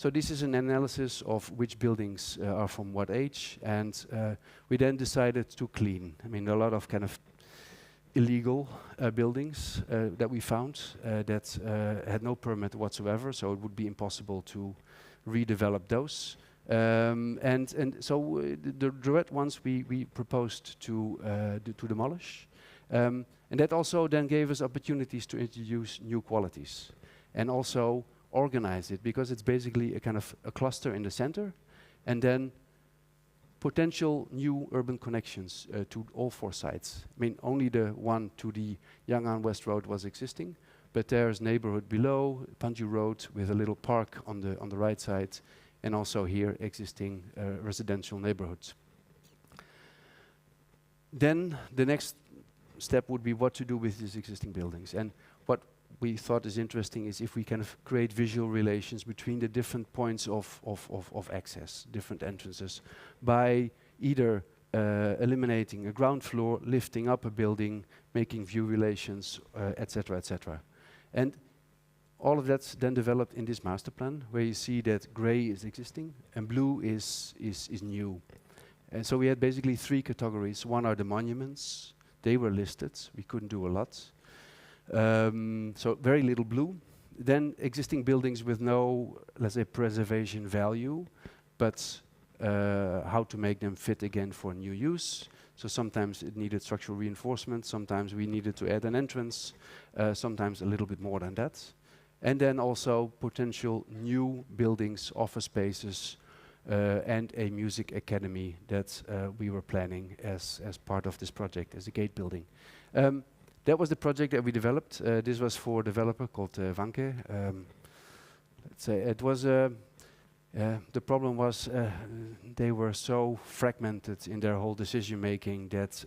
So this is an analysis of which buildings are from what age, and we then decided to clean. I mean, a lot of kind of illegal buildings that we found that had no permit whatsoever, so it would be impossible to redevelop those. And so the red ones we proposed to demolish, and that also then gave us opportunities to introduce new qualities, and also organize it, because it's basically a kind of a cluster in the center, and then potential new urban connections to all four sides. I mean, only the one to the Yang'an West Road was existing, but there's neighborhood below, Panju Road, with a little park on the right side, and also here existing residential neighborhoods. Then the next step would be what to do with these existing buildings. And what we thought is interesting is if we kind of create visual relations between the different points of access, different entrances, by either eliminating a ground floor, lifting up a building, making view relations, etc., etc. And all of that's then developed in this master plan, where you see that gray is existing and blue is new. And so we had basically three categories. One are the monuments. They were listed. We couldn't do a lot. So very little blue. Then existing buildings with no, let's say, preservation value, but how to make them fit again for new use. So sometimes it needed structural reinforcement, sometimes we needed to add an entrance, sometimes a little bit more than that. And then also potential new buildings, office spaces, and a music academy that we were planning as part of this project, as a gate building. That was the project that we developed. This was for a developer called Vanke. Let's say it was the problem was they were so fragmented in their whole decision making that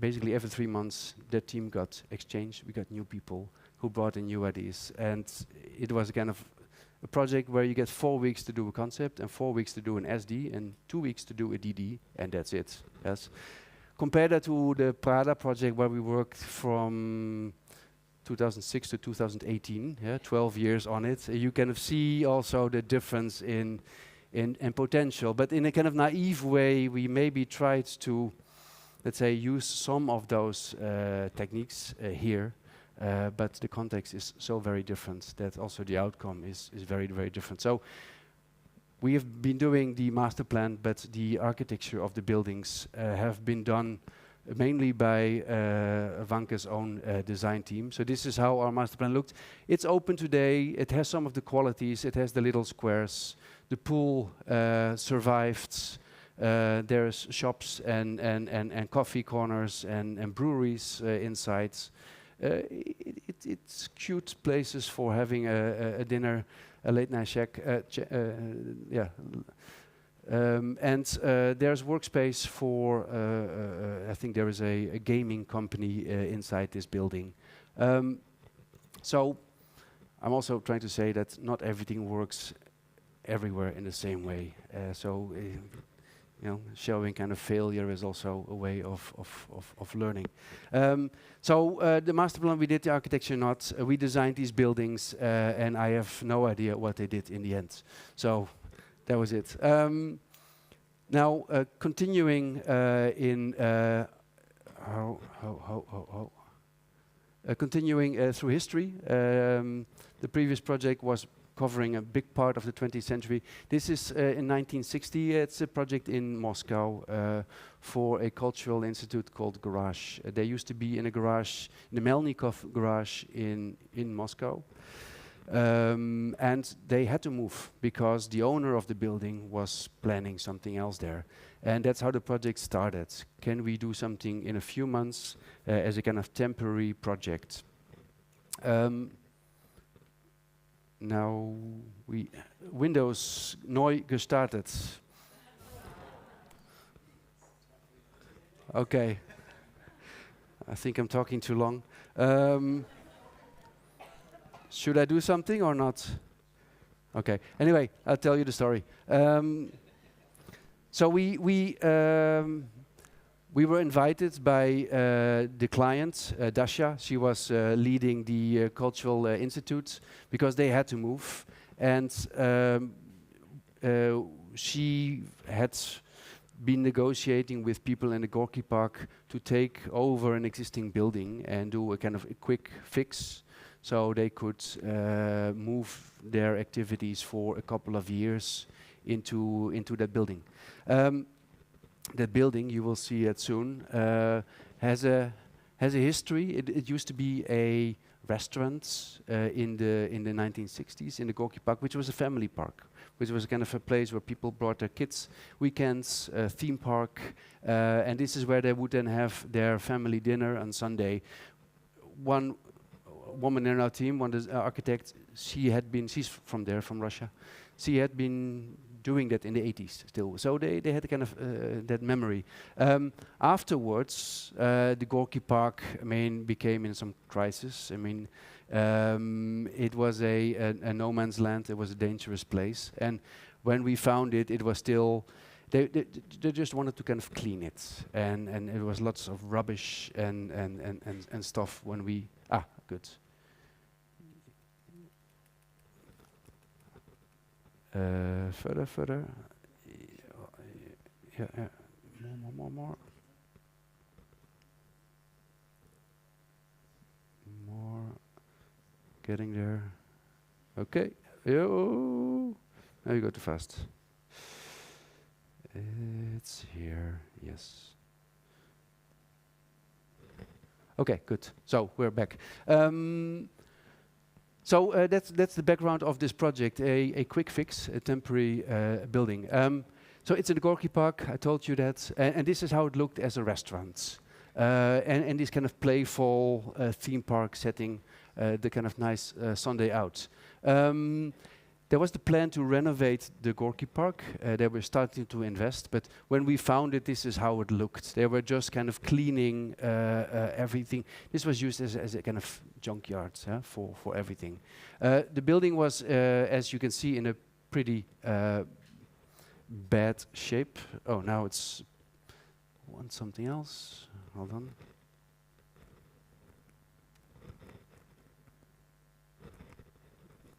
basically every 3 months their team got exchanged. We got new people who brought in new ideas, and it was kind of a project where you get 4 weeks to do a concept and 4 weeks to do an SD and 2 weeks to do a DD, and that's it. Yes. Compare that to the Prada project where we worked from 2006 to 2018, 12 years on it. You kind of see also the difference in potential, but in a kind of naive way, we maybe tried to, let's say, use some of those techniques here, but the context is so very different that also the outcome is very, very different. So we have been doing the master plan, but the architecture of the buildings have been done mainly by Vanke's own design team. So this is how our master plan looked. It's open today. It has some of the qualities. It has the little squares. The pool survived. There's shops and coffee corners and breweries inside. It's cute places for having a dinner, a late night shack. And there's workspace for, I think there is a gaming company inside this building. So I'm also trying to say that not everything works everywhere in the same way. You know, showing kind of failure is also a way of learning. The master plan, we did the architecture not. We designed these buildings, and I have no idea what they did in the end. So that was it. Now, continuing continuing through history, the previous project was covering a big part of the 20th century. This is in 1960. It's a project in Moscow for a cultural institute called Garage. They used to be in a garage, the Melnikov garage in Moscow. And they had to move because the owner of the building was planning something else there. And that's how the project started. Can we do something in a few months as a kind of temporary project? Now Windows neu gestartet. Okay. I think I'm talking too long. Should I do something or not? Okay. Anyway, I'll tell you the story. So we were invited by the client, Dasha. She was leading the cultural institute because they had to move, and she had been negotiating with people in the Gorky Park to take over an existing building and do a kind of a quick fix, so they could move their activities for a couple of years into that building. That building, you will see it soon, has a history. It used to be a restaurant in the 1960s in the Gorky Park, which was a family park, which was kind of a place where people brought their kids, weekends, theme park, and this is where they would then have their family dinner on Sunday. One woman in our team, one of the architects, she's from there, from Russia. She had been doing that in the 80s still. So they had a kind of that memory. Afterwards, the Gorky Park, became in some crisis. It was a no man's land. It was a dangerous place. And when we found it, it was still, they just wanted to kind of clean it. And it was lots of rubbish and stuff when we, good. Further. Yeah. More. Getting there. Okay. Yo. Now you go too fast. It's here. Yes. Okay, good. So we're back. That's the background of this project, a quick fix, a temporary building. So it's in the Gorky Park, I told you that, and this is how it looked as a restaurant. And this kind of playful theme park setting, the kind of nice Sunday out. There was the plan to renovate the Gorky Park. They were starting to invest, but when we found it, this is how it looked. They were just kind of cleaning everything. This was used as a kind of junkyard for everything. The building was, as you can see, in a pretty bad shape. Oh, now it's want something else. Hold on.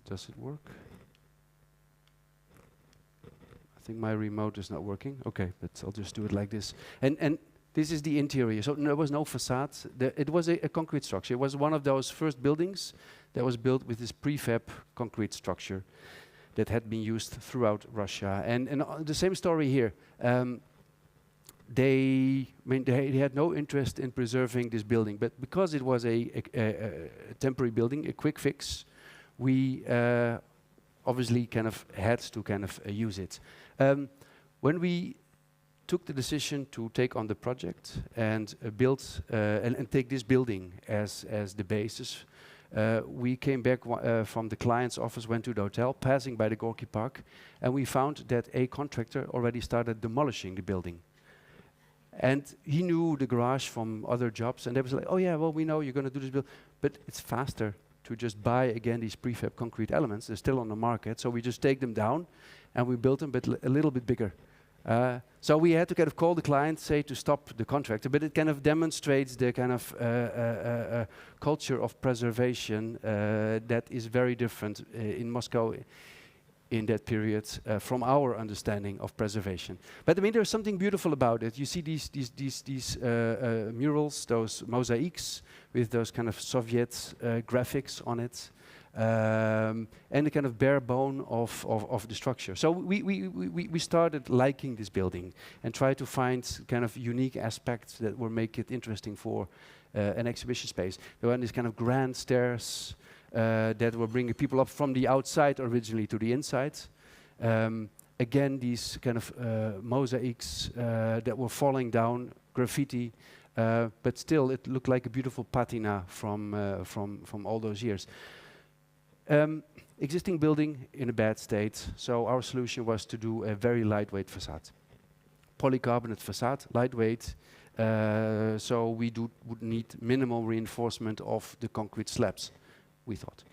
Does it work? I think my remote is not working. Okay, but I'll just do it like this. And this is the interior. So there was no facade. It was a concrete structure. It was one of those first buildings that was built with this prefab concrete structure that had been used throughout Russia. And the same story here. They had no interest in preserving this building, but because it was a temporary building, a quick fix, we obviously kind of had to kind of use it. When we took the decision to take on the project and build and take this building as the basis, we came back from the client's office, went to the hotel, passing by the Gorky Park, and we found that a contractor already started demolishing the building. And he knew the garage from other jobs, and they was like, "Oh yeah, well we know you're going to do this build, but it's faster to just buy again these prefab concrete elements. They're still on the market, so we just take them down and we build them, but a little bit bigger. So we had to kind of call the client, say to stop the contractor, but it kind of demonstrates the kind of culture of preservation that is very different in Moscow in that period from our understanding of preservation. But I mean, there's something beautiful about it. You see these murals, those mosaics with those kind of Soviet graphics on it. And the kind of bare bone of the structure. So we started liking this building and tried to find kind of unique aspects that would make it interesting for an exhibition space. There were these kind of grand stairs that were bringing people up from the outside originally to the inside. Again, these kind of mosaics that were falling down, graffiti, but still it looked like a beautiful patina from all those years. Existing building in a bad state, so our solution was to do a very lightweight facade. Polycarbonate facade, lightweight, so we would need minimal reinforcement of the concrete slabs, we thought.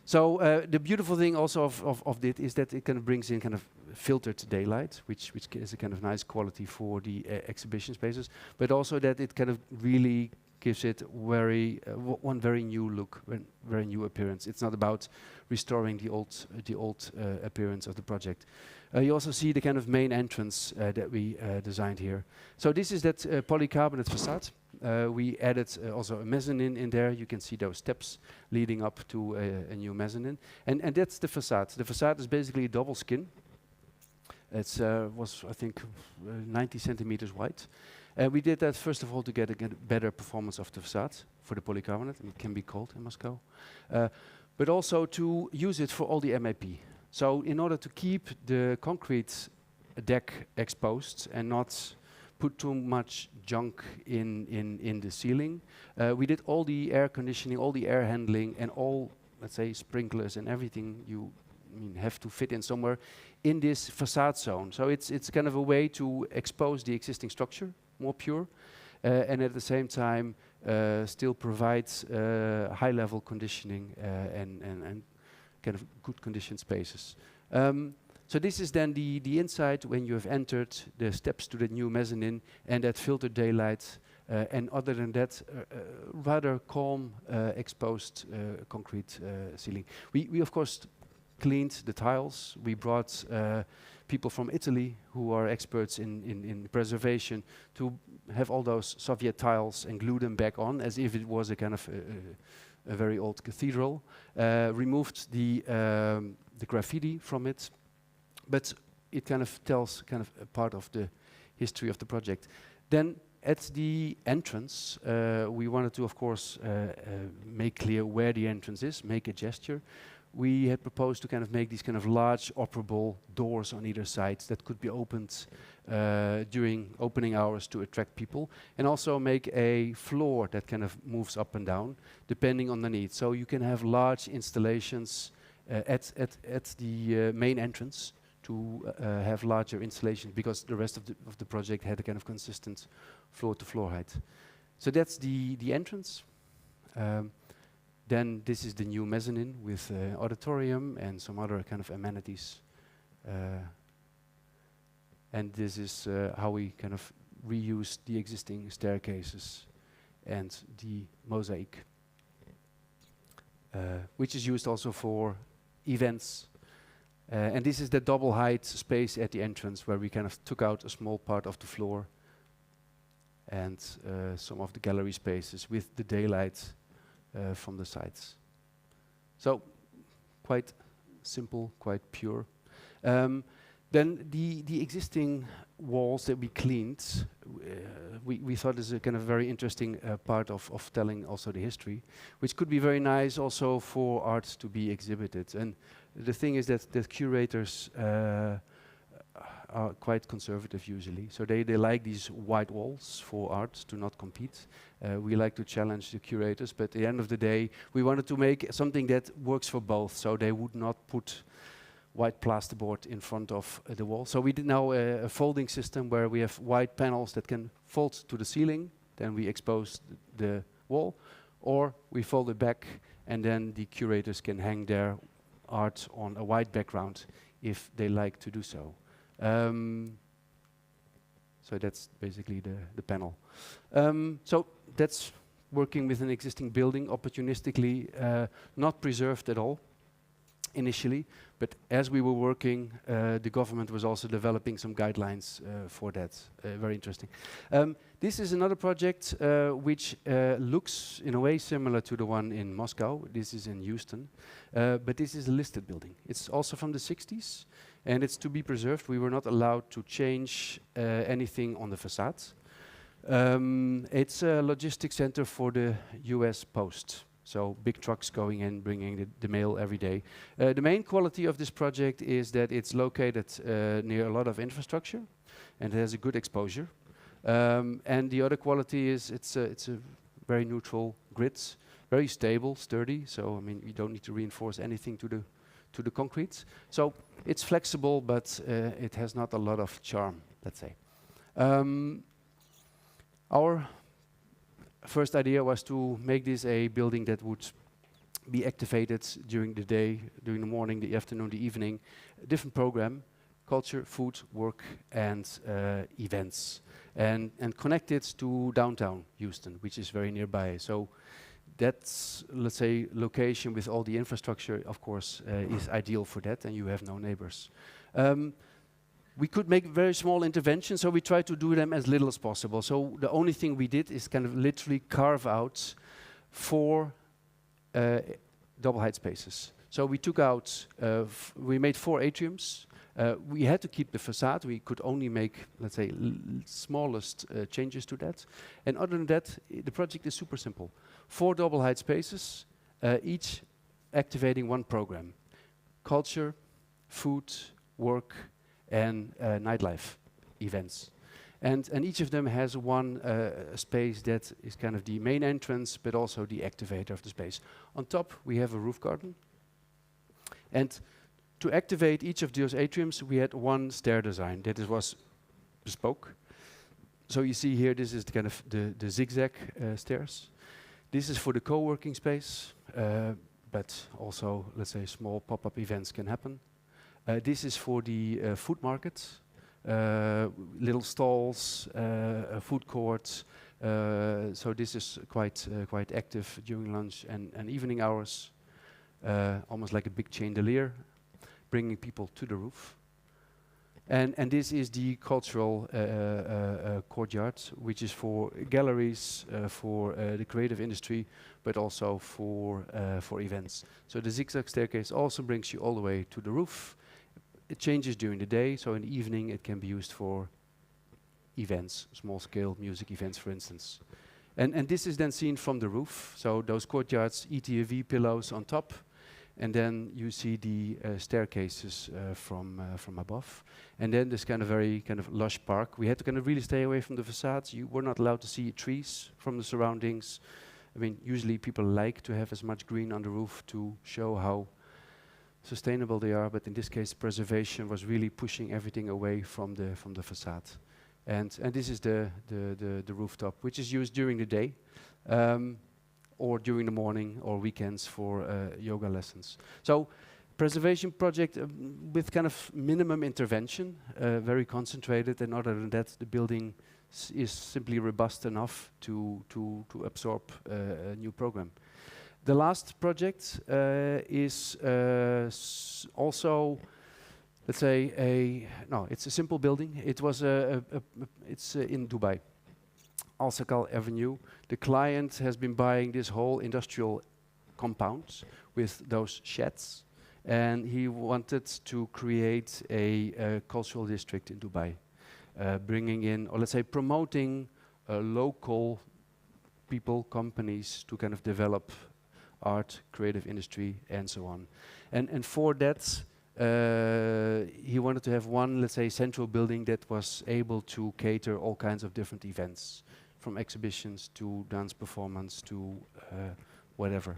So the beautiful thing also of this is that it kind of brings in kind of filtered daylight, which is a kind of nice quality for the exhibition spaces, but also that it kind of really gives it one very new look, very new appearance. It's not about restoring the old appearance of the project. You also see the kind of main entrance that we designed here. So this is that polycarbonate facade. We added also a mezzanine in there. You can see those steps leading up to a new mezzanine. And that's the facade. The facade is basically a double skin. It was, I think, 90 centimeters wide. We did that first of all to get a better performance of the facade for the polycarbonate. It can be cold in Moscow. But also to use it for all the MAP. So in order to keep the concrete deck exposed and not put too much junk in the ceiling, we did all the air conditioning, all the air handling, and all, let's say, sprinklers and everything you have to fit in somewhere in this facade zone. So it's kind of a way to expose the existing structure more pure, and at the same time still provides high-level conditioning and kind of good conditioned spaces. So this is then the inside when you have entered, the steps to the new mezzanine and that filtered daylight, and other than that, rather calm, exposed concrete ceiling. We of course cleaned the tiles. We brought people from Italy who are experts in preservation to have all those Soviet tiles and glue them back on as if it was a kind of a very old cathedral. Removed the graffiti from it, but it kind of tells kind of a part of the history of the project. Then at the entrance, we wanted to, of course, make clear where the entrance is, make a gesture. We had proposed to kind of make these kind of large operable doors on either side that could be opened during opening hours to attract people, and also make a floor that kind of moves up and down depending on the need. So you can have large installations at the main entrance to have larger installations because the rest of the project had a kind of consistent floor-to-floor height. So that's the entrance. Then this is the new mezzanine with auditorium and some other kind of amenities. And this is how we kind of reuse the existing staircases and the mosaic, which is used also for events. And this is the double height space at the entrance where we kind of took out a small part of the floor and some of the gallery spaces with the daylight from the sides. So quite simple, quite pure. Then the existing walls that we cleaned, we thought is a kind of very interesting part of telling also the history, which could be very nice also for art to be exhibited. And the thing is that the curators are quite conservative usually. So they like these white walls for art to not compete. We like to challenge the curators, but at the end of the day, we wanted to make something that works for both. So they would not put white plasterboard in front of the wall. So we did now a folding system where we have white panels that can fold to the ceiling. Then we expose the wall, or we fold it back and then the curators can hang their art on a white background if they like to do so. So that's basically the panel. So that's working with an existing building opportunistically, not preserved at all initially, but as we were working, the government was also developing some guidelines for that. Very interesting. This is another project which looks in a way similar to the one in Moscow. This is in Houston, but this is a listed building. It's also from the 60s, and it's to be preserved. We were not allowed to change anything on the facades. It's a logistics center for the US Post. So big trucks going in, bringing the mail every day. The main quality of this project is that it's located near a lot of infrastructure, and it has a good exposure. And the other quality is it's a very neutral grid, very stable, sturdy. So I mean, you don't need to reinforce anything to the concrete. So it's flexible, but it has not a lot of charm, let's say. Our first idea was to make this a building that would be activated during the day, during the morning, the afternoon, the evening. A different program, culture, food, work, and events. And connect it to downtown Houston, which is very nearby. So that's, let's say, location with all the infrastructure, of course, is ideal for that, and you have no neighbors. We could make very small interventions, so we tried to do them as little as possible. So the only thing we did is kind of literally carve out 4 double height spaces. So we took out, we made 4 atriums. We had to keep the facade. We could only make, let's say, smallest changes to that. And other than that, the project is super simple. 4 double height spaces, each activating 1 program. Culture, food, work, and nightlife events. And each of them has one space that is kind of the main entrance, but also the activator of the space. On top, we have a roof garden. And to activate each of those atriums, we had 1 stair design that was bespoke. So you see here, this is the kind of the zigzag stairs. This is for the co-working space, but also, let's say, small pop-up events can happen. This is for the food market, little stalls, food courts. So this is quite active during lunch and evening hours, almost like a big chandelier, bringing people to the roof. And this is the cultural courtyard, which is for galleries, for the creative industry, but also for events. So the zigzag staircase also brings you all the way to the roof. It changes during the day, so in the evening it can be used for events, small-scale music events, for instance. And this is then seen from the roof. So those courtyards, ETV pillows on top, and then you see the staircases from above. And then this kind of very kind of lush park. We had to kind of really stay away from the facades. You were not allowed to see trees from the surroundings. I mean, usually people like to have as much green on the roof to show how sustainable they are, but in this case, preservation was really pushing everything away from the facade. And this is the rooftop, which is used during the day, or during the morning or weekends for yoga lessons. So, preservation project with kind of minimum intervention, very concentrated, and other than that, the building is simply robust enough to absorb a new program. The last project is also, let's say, it's a simple building. It was it's in Dubai, Al Sakal Avenue. The client has been buying this whole industrial compound with those sheds, and he wanted to create a cultural district in Dubai, bringing in, or let's say, promoting local people, companies to kind of develop art, creative industry, and so on. And for that, he wanted to have one, let's say, central building that was able to cater all kinds of different events, from exhibitions to dance performance to whatever.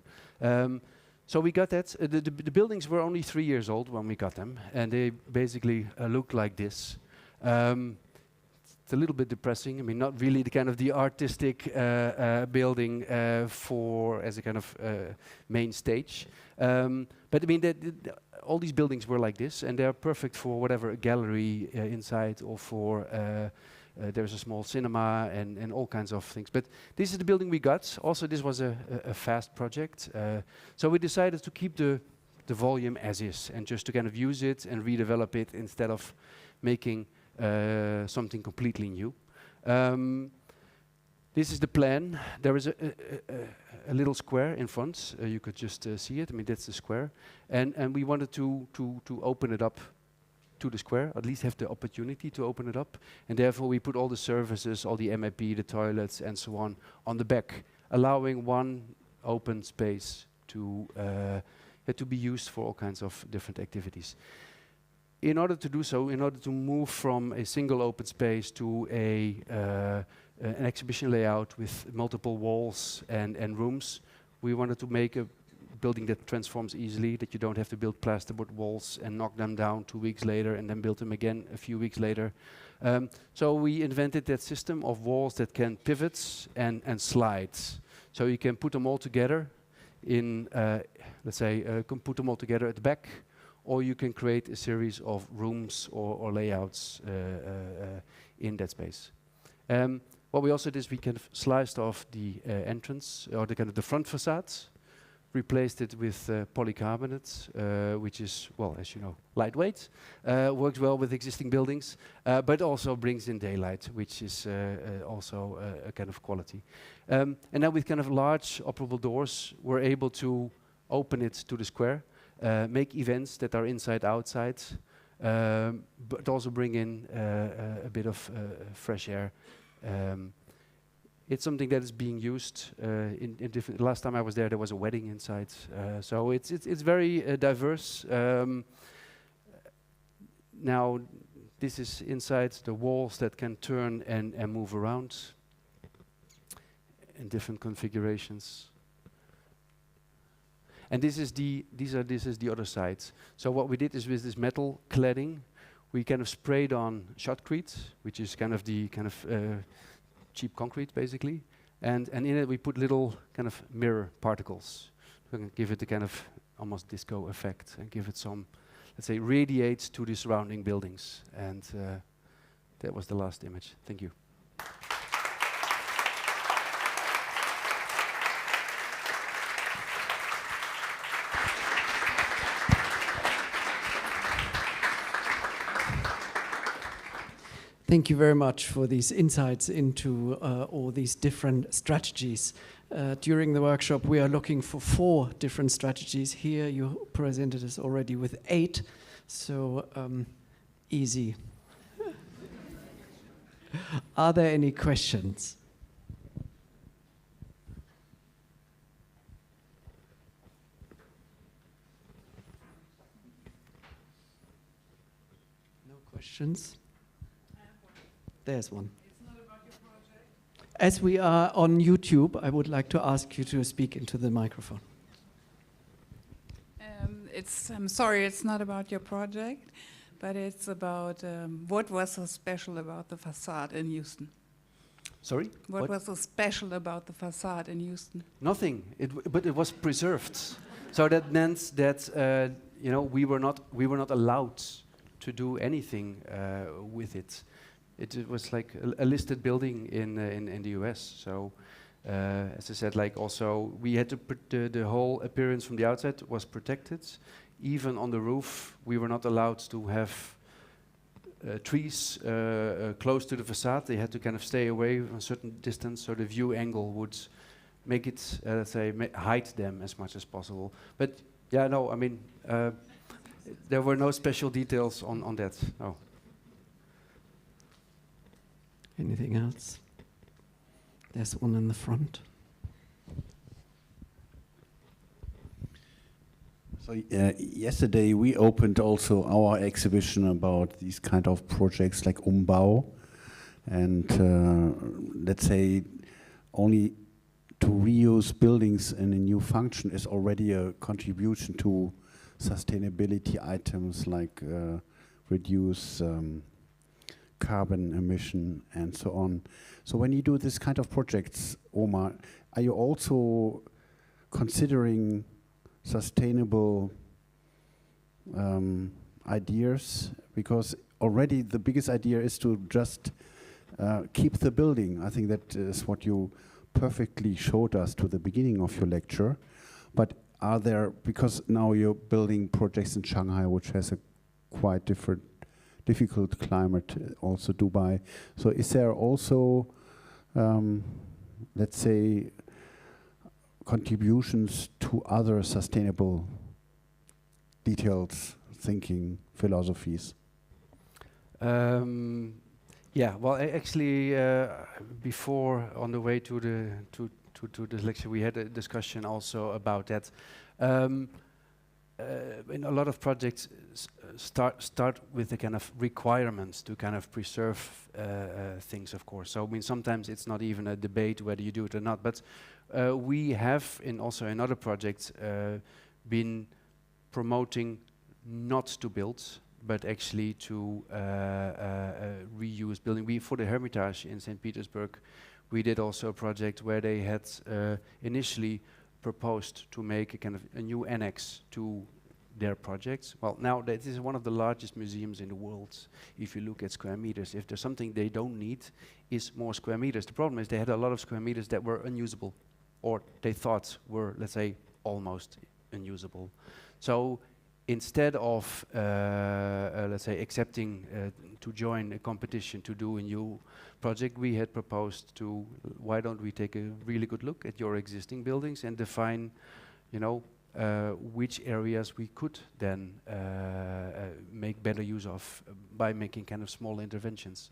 So we got that. The buildings were only 3 years old when we got them, and they basically look like this. it's a little bit depressing. I mean, not really the kind of the artistic building for as a kind of main stage. But I mean, all these buildings were like this, and they are perfect for whatever, a gallery inside, or for there's a small cinema and all kinds of things. But this is the building we got. Also, this was a fast project. So we decided to keep the volume as is, and just to kind of use it and redevelop it instead of making something completely new. This is the plan. There is a little square in front. You could just see it. I mean, that's the square. And we wanted to open it up to the square, at least have the opportunity to open it up. And therefore, we put all the services, all the MAP, the toilets, and so on the back, allowing one open space to be used for all kinds of different activities. In order to do so, in order to move from a single open space to an exhibition layout with multiple walls and rooms, we wanted to make a building that transforms easily, that you don't have to build plasterboard walls and knock them down 2 weeks later and then build them again a few weeks later. So we invented that system of walls that can pivot and slide. So you can put them all together in, let's say, can put them all together at the back, or you can create a series of rooms or layouts in that space. What we also did is we kind of sliced off the entrance, or the kind of the front facades, replaced it with polycarbonate, which is, well, as you know, lightweight, works well with existing buildings, but also brings in daylight, which is also a kind of quality. And now with kind of large operable doors, we're able to open it to the square, make events that are inside, outside, but also bring in a bit of fresh air. It's something that is being used in different. Last time I was there was a wedding inside, so it's very diverse. Now this is inside the walls that can turn and move around in different configurations. And this is the other side. So what we did is, with this metal cladding, we kind of sprayed on shotcrete, which is kind of the cheap concrete, basically, and in it we put little kind of mirror particles. We can give it a kind of almost disco effect and give it some, let's say, radiate to the surrounding buildings. And that was the last image. Thank you. Thank you very much for these insights into all these different strategies. During the workshop, we are looking for 4 different strategies. Here, you presented us already with 8, so easy. Are there any questions? No questions? There's one. It's not about your project. As we are on YouTube, I would like to ask you to speak into the microphone. I'm sorry, it's not about your project, but it's about what was so special about the facade in Houston. Sorry? What was so special about the facade in Houston? Nothing. But it was preserved. So that meant that we were not allowed to do anything with it. It was like a listed building in the US. So, as I said, like also we had to put the whole appearance from the outside was protected. Even on the roof, we were not allowed to have trees close to the facade. They had to kind of stay away from a certain distance, so the view angle would make it, let's say, hide them as much as possible. But yeah, no, I mean, there were no special details on that. No. Anything else? There's one in the front. So yesterday we opened also our exhibition about these kind of projects like Umbau, and let's say only to reuse buildings in a new function is already a contribution to sustainability items like reduce carbon emission and so on. So when you do this kind of projects, Omar, are you also considering sustainable ideas? Because already the biggest idea is to just keep the building. I think that is what you perfectly showed us to the beginning of your lecture. But are there, because now you're building projects in Shanghai, which has a quite difficult climate, also Dubai. So is there also, let's say, contributions to other sustainable details, thinking, philosophies? Yeah, well, actually, before on the way to this lecture, we had a discussion also about that. In a lot of projects, start with the kind of requirements to kind of preserve things, of course. So I mean, sometimes it's not even a debate whether you do it or not. But we have, also in other projects, been promoting not to build, but actually to reuse building. For the Hermitage in St. Petersburg, we did also a project where they had initially proposed to make a kind of a new annex to their projects. Well, now that is one of the largest museums in the world. If you look at square meters, if there's something they don't need, is more square meters. The problem is they had a lot of square meters that were unusable, or they thought were, let's say, almost unusable. So instead of, let's say, accepting to join a competition to do a new project, we had proposed to, why don't we take a really good look at your existing buildings and define, which areas we could then make better use of by making kind of small interventions.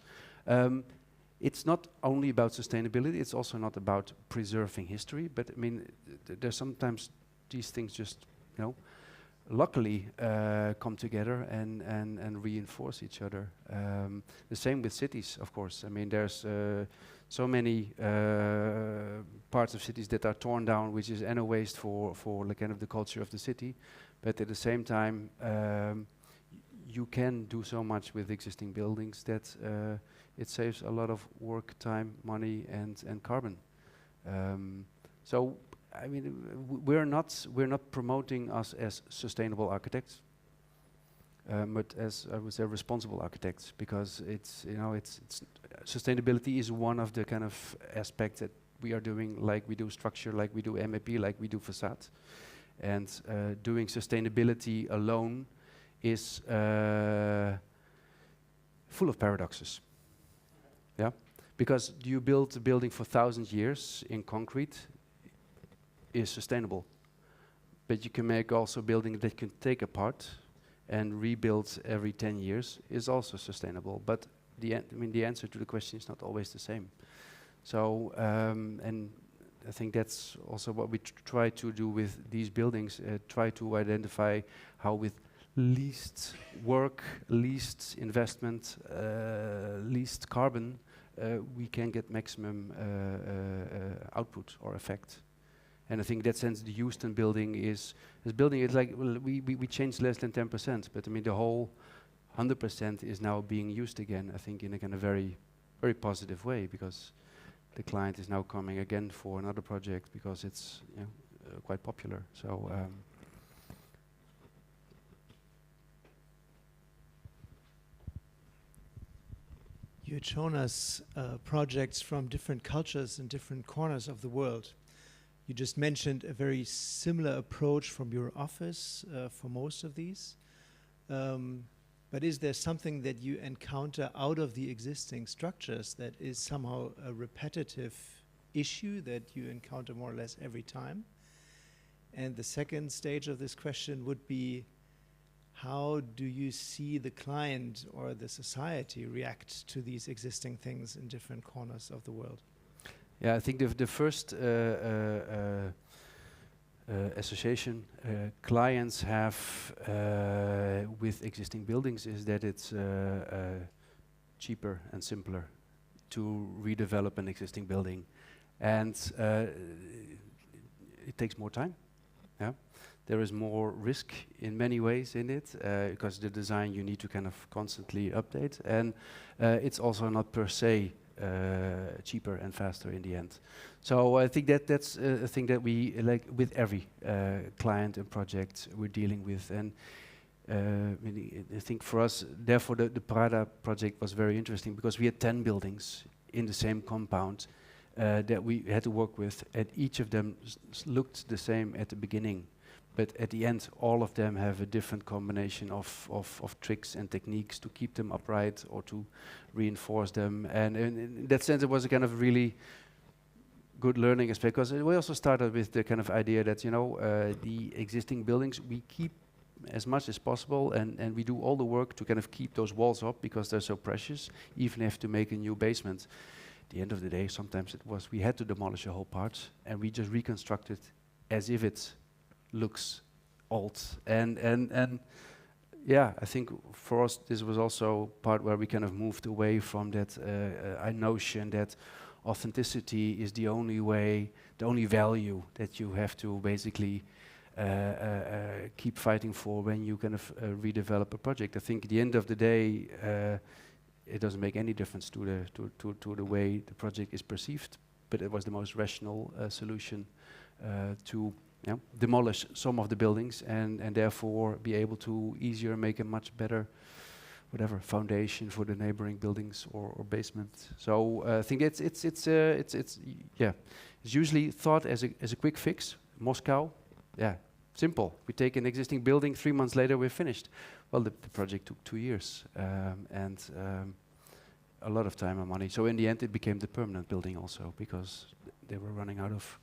It's not only about sustainability, it's also not about preserving history, but I mean, there's sometimes these things just, luckily come together and reinforce each other. The same with cities, of course. I mean, there's so many parts of cities that are torn down, which is a waste for like kind of the culture of the city. But at the same time, you can do so much with existing buildings that it saves a lot of work, time, money, and carbon. So, I mean, we're not promoting us as sustainable architects, but as I would say responsible architects, because it's sustainability is one of the kind of aspects that we are doing, like we do structure, like we do MEP, like we do facade, and doing sustainability alone is full of paradoxes. Yeah, because do you build a building for 1,000 years in concrete? Is sustainable, but you can make also a building that can take apart and rebuild every 10 years is also sustainable. But the answer to the question is not always the same. So, and I think that's also what we try to do with these buildings. Try to identify how with least work, least investment, least carbon, we can get maximum output or effect. And I think in that sense, the Houston building is like, well, we changed less than 10%, but I mean the whole 100% is now being used again. I think in a kind of very, very positive way, because the client is now coming again for another project because it's quite popular. So. You had shown us projects from different cultures in different corners of the world. You just mentioned a very similar approach from your office for most of these. But is there something that you encounter out of the existing structures that is somehow a repetitive issue that you encounter more or less every time? And the second stage of this question would be, how do you see the client or the society react to these existing things in different corners of the world? Yeah, I think the first association clients have with existing buildings is that it's cheaper and simpler to redevelop an existing building, and it takes more time. Yeah, there is more risk in many ways in it, because the design you need to kind of constantly update, and it's also not per se cheaper and faster in the end. So I think that's a thing that we like with every client and project we're dealing with. And I think for us, therefore, the Prada project was very interesting because we had 10 buildings in the same compound that we had to work with, and each of them looked the same at the beginning. But at the end, all of them have a different combination of tricks and techniques to keep them upright or to reinforce them. And in that sense, it was a kind of really good learning aspect, because we also started with the kind of idea that, the existing buildings, we keep as much as possible, and we do all the work to kind of keep those walls up because they're so precious, even if to make a new basement. At the end of the day, sometimes it was, we had to demolish a whole part, and we just reconstructed as if it looks old. And yeah, I think for us this was also part where we kind of moved away from that notion that authenticity is the only way, the only value that you have to basically keep fighting for when you kind of redevelop a project. I think at the end of the day, it doesn't make any difference to the way the project is perceived, but it was the most rational solution to demolish some of the buildings and therefore be able to easier make a much better foundation for the neighboring buildings or basement. So I think it's usually thought as a quick fix. Moscow, simple. We take an existing building, 3 months later we're finished. Well, the project took 2 years and a lot of time and money. So in the end, it became the permanent building also because they were running out of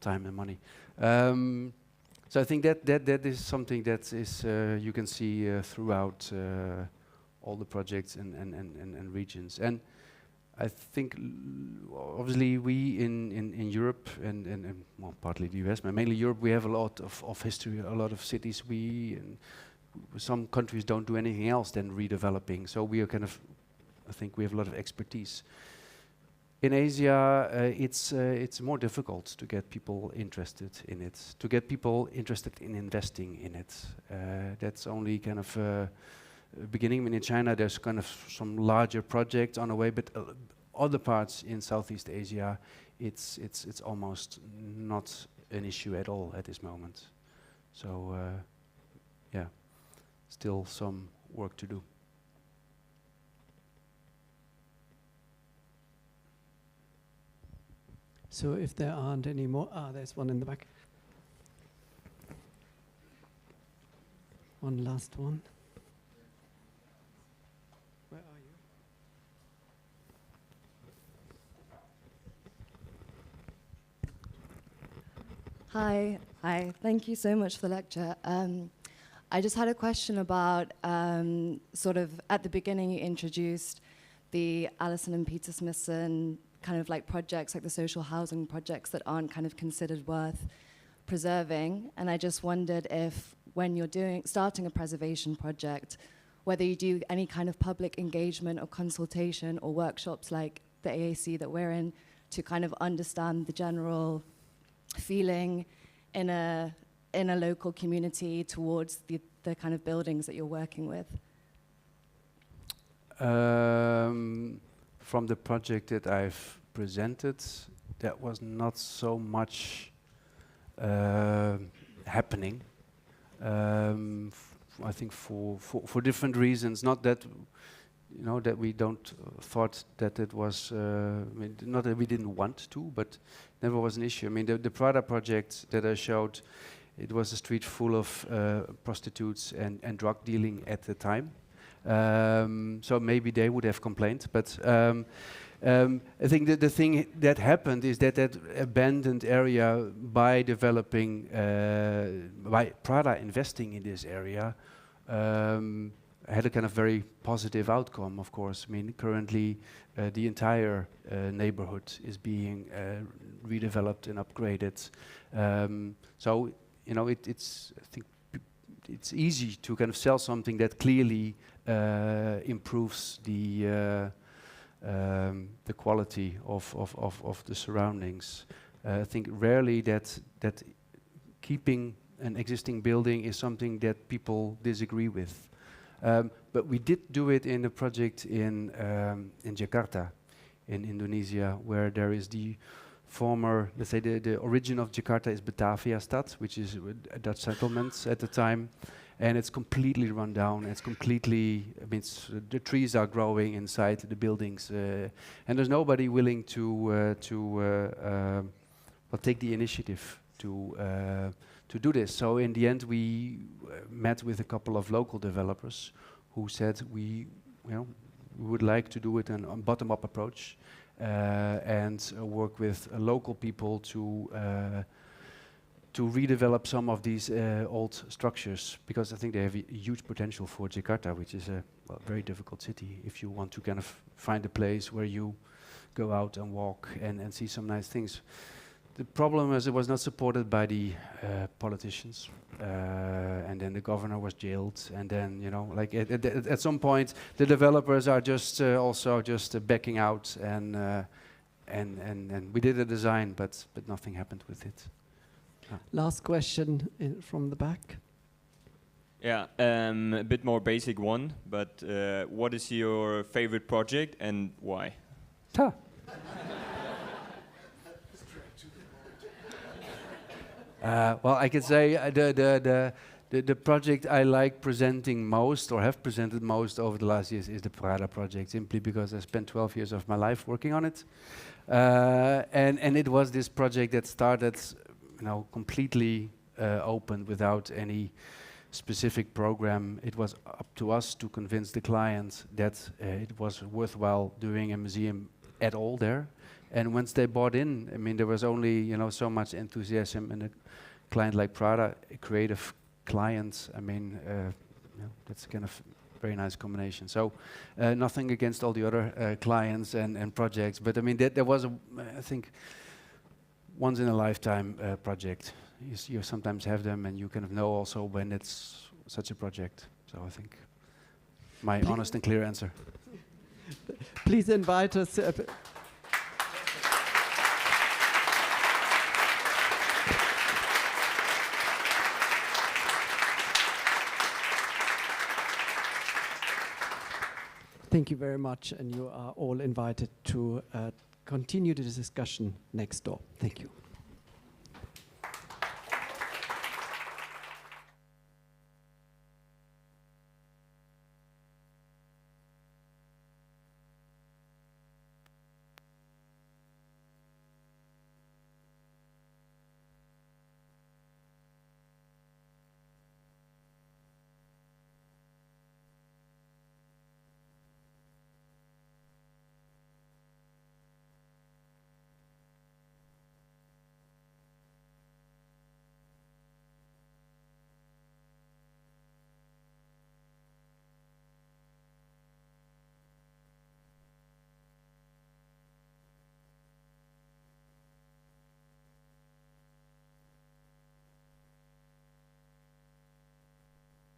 time and money. So I think that is something that is you can see throughout all the projects and regions. And I think obviously we in Europe and well, partly the US, but mainly Europe, we have a lot of history, a lot of cities. Some countries don't do anything else than redeveloping. So we are kind of, I think we have a lot of expertise. In Asia, it's more difficult to get people interested in it, to get people interested in investing in it. That's only kind of beginning. I mean, in China, there's kind of some larger projects on the way, but other parts in Southeast Asia, it's almost not an issue at all at this moment. So, yeah, still some work to do. So if there aren't any more, there's one in the back. One last one. Where are you? Hi. Thank you so much for the lecture. I just had a question about sort of at the beginning you introduced the Allison and Peter Smithson kind of like projects, like the social housing projects that aren't kind of considered worth preserving. And I just wondered if when you're starting a preservation project, whether you do any kind of public engagement or consultation or workshops like the AAC that we're in to kind of understand the general feeling in a local community towards the kind of buildings that you're working with. From the project that I've presented, that was not so much happening. I think for different reasons. Not that that we don't thought that it was. Not that we didn't want to, but never was an issue. I mean, the Prada project that I showed, it was a street full of prostitutes and drug dealing at the time. So maybe they would have complained, but I think that the thing that happened is that abandoned area, by developing, by Prada investing in this area, had a kind of very positive outcome, of course. I mean, currently the entire neighborhood is being redeveloped and upgraded. So, it's I think it's easy to kind of sell something that clearly improves the quality of the surroundings. I think rarely that keeping an existing building is something that people disagree with. But we did do it in a project in Jakarta, in Indonesia, where there is the former, let's say the origin of Jakarta is Batavia Stad, which is a Dutch settlements at the time, and it's completely run down. It's completely, I mean, the trees are growing inside the buildings, and there's nobody willing to take the initiative to do this. So in the end, we met with a couple of local developers who said we would like to do it on bottom-up approach. And work with local people to redevelop some of these old structures, because I think they have a huge potential for Jakarta, which is a very difficult city if you want to kind of find a place where you go out and walk and see some nice things. The problem is it was not supported by the politicians, and then the governor was jailed, and then like at some point the developers are just also backing out, and we did a design, but nothing happened with it. Last question from the back. Yeah, a bit more basic one, but what is your favorite project and why? Well, I could say the project I like presenting most, or have presented most over the last years, is the Prada project, simply because I spent 12 years of my life working on it. And it was this project that started, completely open without any specific program. It was up to us to convince the client that it was worthwhile doing a museum at all there. And once they bought in, I mean, there was only so much enthusiasm in a client like Prada, a creative client. I mean, that's kind of very nice combination. So nothing against all the other clients and projects, but I mean, there was I think, once in a lifetime project. You sometimes have them, and you kind of know also when it's such a project. So I think my honest and clear answer. Please invite us. Thank you very much, and you are all invited to continue the discussion next door. Thank you.